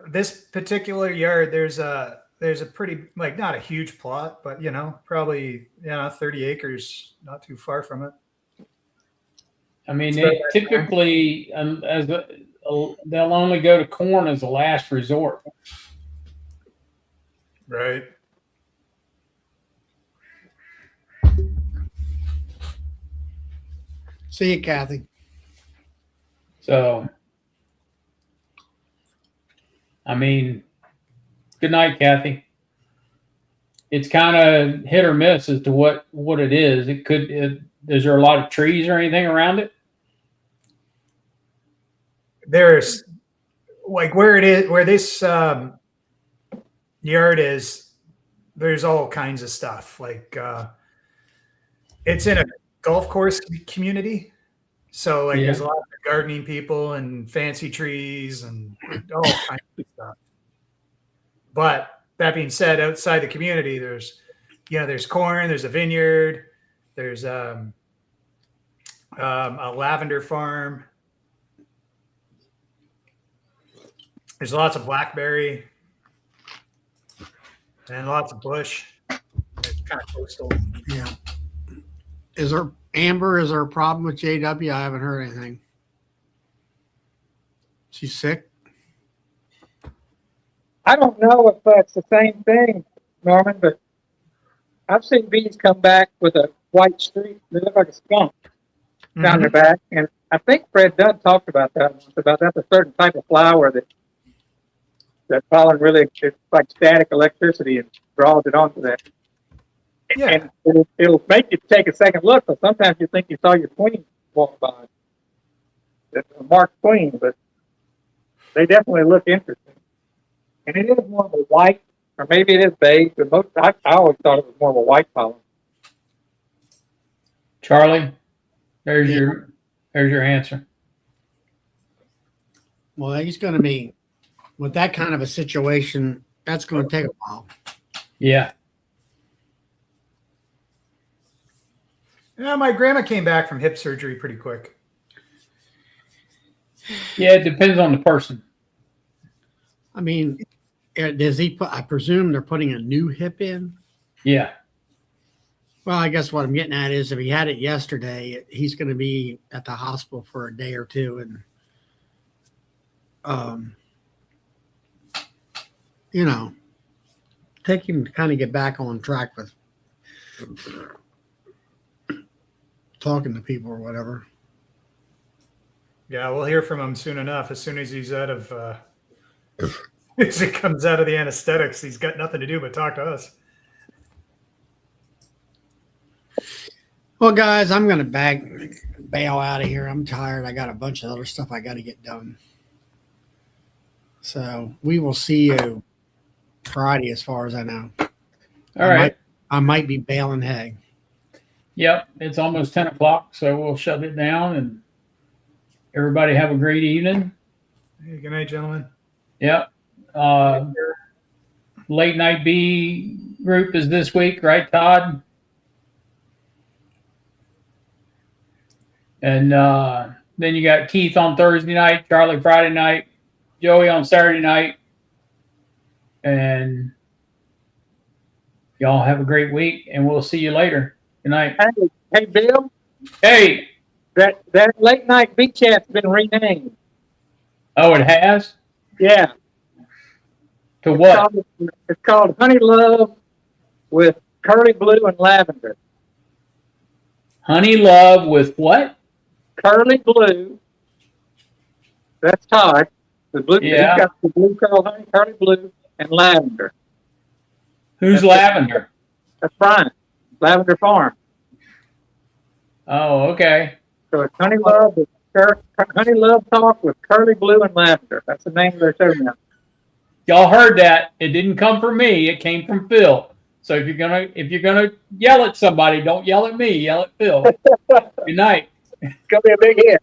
This particular yard, there's a pretty, like, not a huge plot, but probably 30 acres, not too far from it. I mean, they typically they'll only go to corn as a last resort. Right. See you, Kathy. So, I mean, good night, Kathy. It's kind of hit or miss as to what it is. Is there a lot of trees or anything around it? There's like where this yard is, there's all kinds of stuff. Like it's in a golf course community. So like there's a lot of gardening people and fancy trees and all kinds of stuff. But that being said, outside the community, there's corn, there's a vineyard, there's a lavender farm. There's lots of blackberry and lots of bush. It's kind of coastal. Yeah. Is there a problem with JW? I haven't heard anything. She's sick? I don't know if that's the same thing, Norman, but I've seen bees come back with a white streak. They look like a skunk down their back. And I think Fred Dunn talked about that once, about that's a certain type of flower that pollen really, it's like static electricity and draws it onto that. Yeah. And it'll make you take a second look, but sometimes you think you saw your queen walk by. It's a marked queen, but they definitely look interesting. And it is more of a white, or maybe it is beige, but I always thought it was more of a white pollen. Charlie, there's your answer. Well, he's going to be, with that kind of a situation, that's going to take a while. Yeah. Yeah, my grandma came back from hip surgery pretty quick. Yeah, it depends on the person. I mean, does he put? I presume they're putting a new hip in. Yeah. Well, I guess what I'm getting at is if he had it yesterday, he's going to be at the hospital for a day or two, and you know, take him to kind of get back on track with talking to people or whatever. Yeah, we'll hear from him soon enough. As soon as he's out of, as he comes out of the anesthetics, he's got nothing to do but talk to us. Well, guys, I'm going to bail out of here. I'm tired. I got a bunch of other stuff I got to get done. So we will see you Friday, as far as I know. All right. I might be bailing hay. Yep. It's almost 10 o'clock, so we'll shut it down and everybody have a great evening. Hey, good night, gentlemen. Yep. Late night bee group is this week, right, Todd? And then you got Keith on Thursday night, Charlie Friday night, Joey on Saturday night. And y'all have a great week, and we'll see you later. Good night. Hey, Bill, Hey. that late night bee chat's been renamed. Oh, it has? Yeah. To what? It's called Honey Love with Curly Blue and Lavender. Honey Love with what? Curly Blue. That's Todd. The blue. Yeah. He's got the blue curly blue, and lavender. Who's Lavender? That's Brian. Lavender Farm. Oh, okay. So it's Honey Love Honey Love Talk with Curly Blue and Lavender. That's the name of their show now. Y'all heard that. It didn't come from me. It came from Phil. So if you're gonna yell at somebody, don't yell at me. Yell at Phil. Good night. It's gonna be a big hit.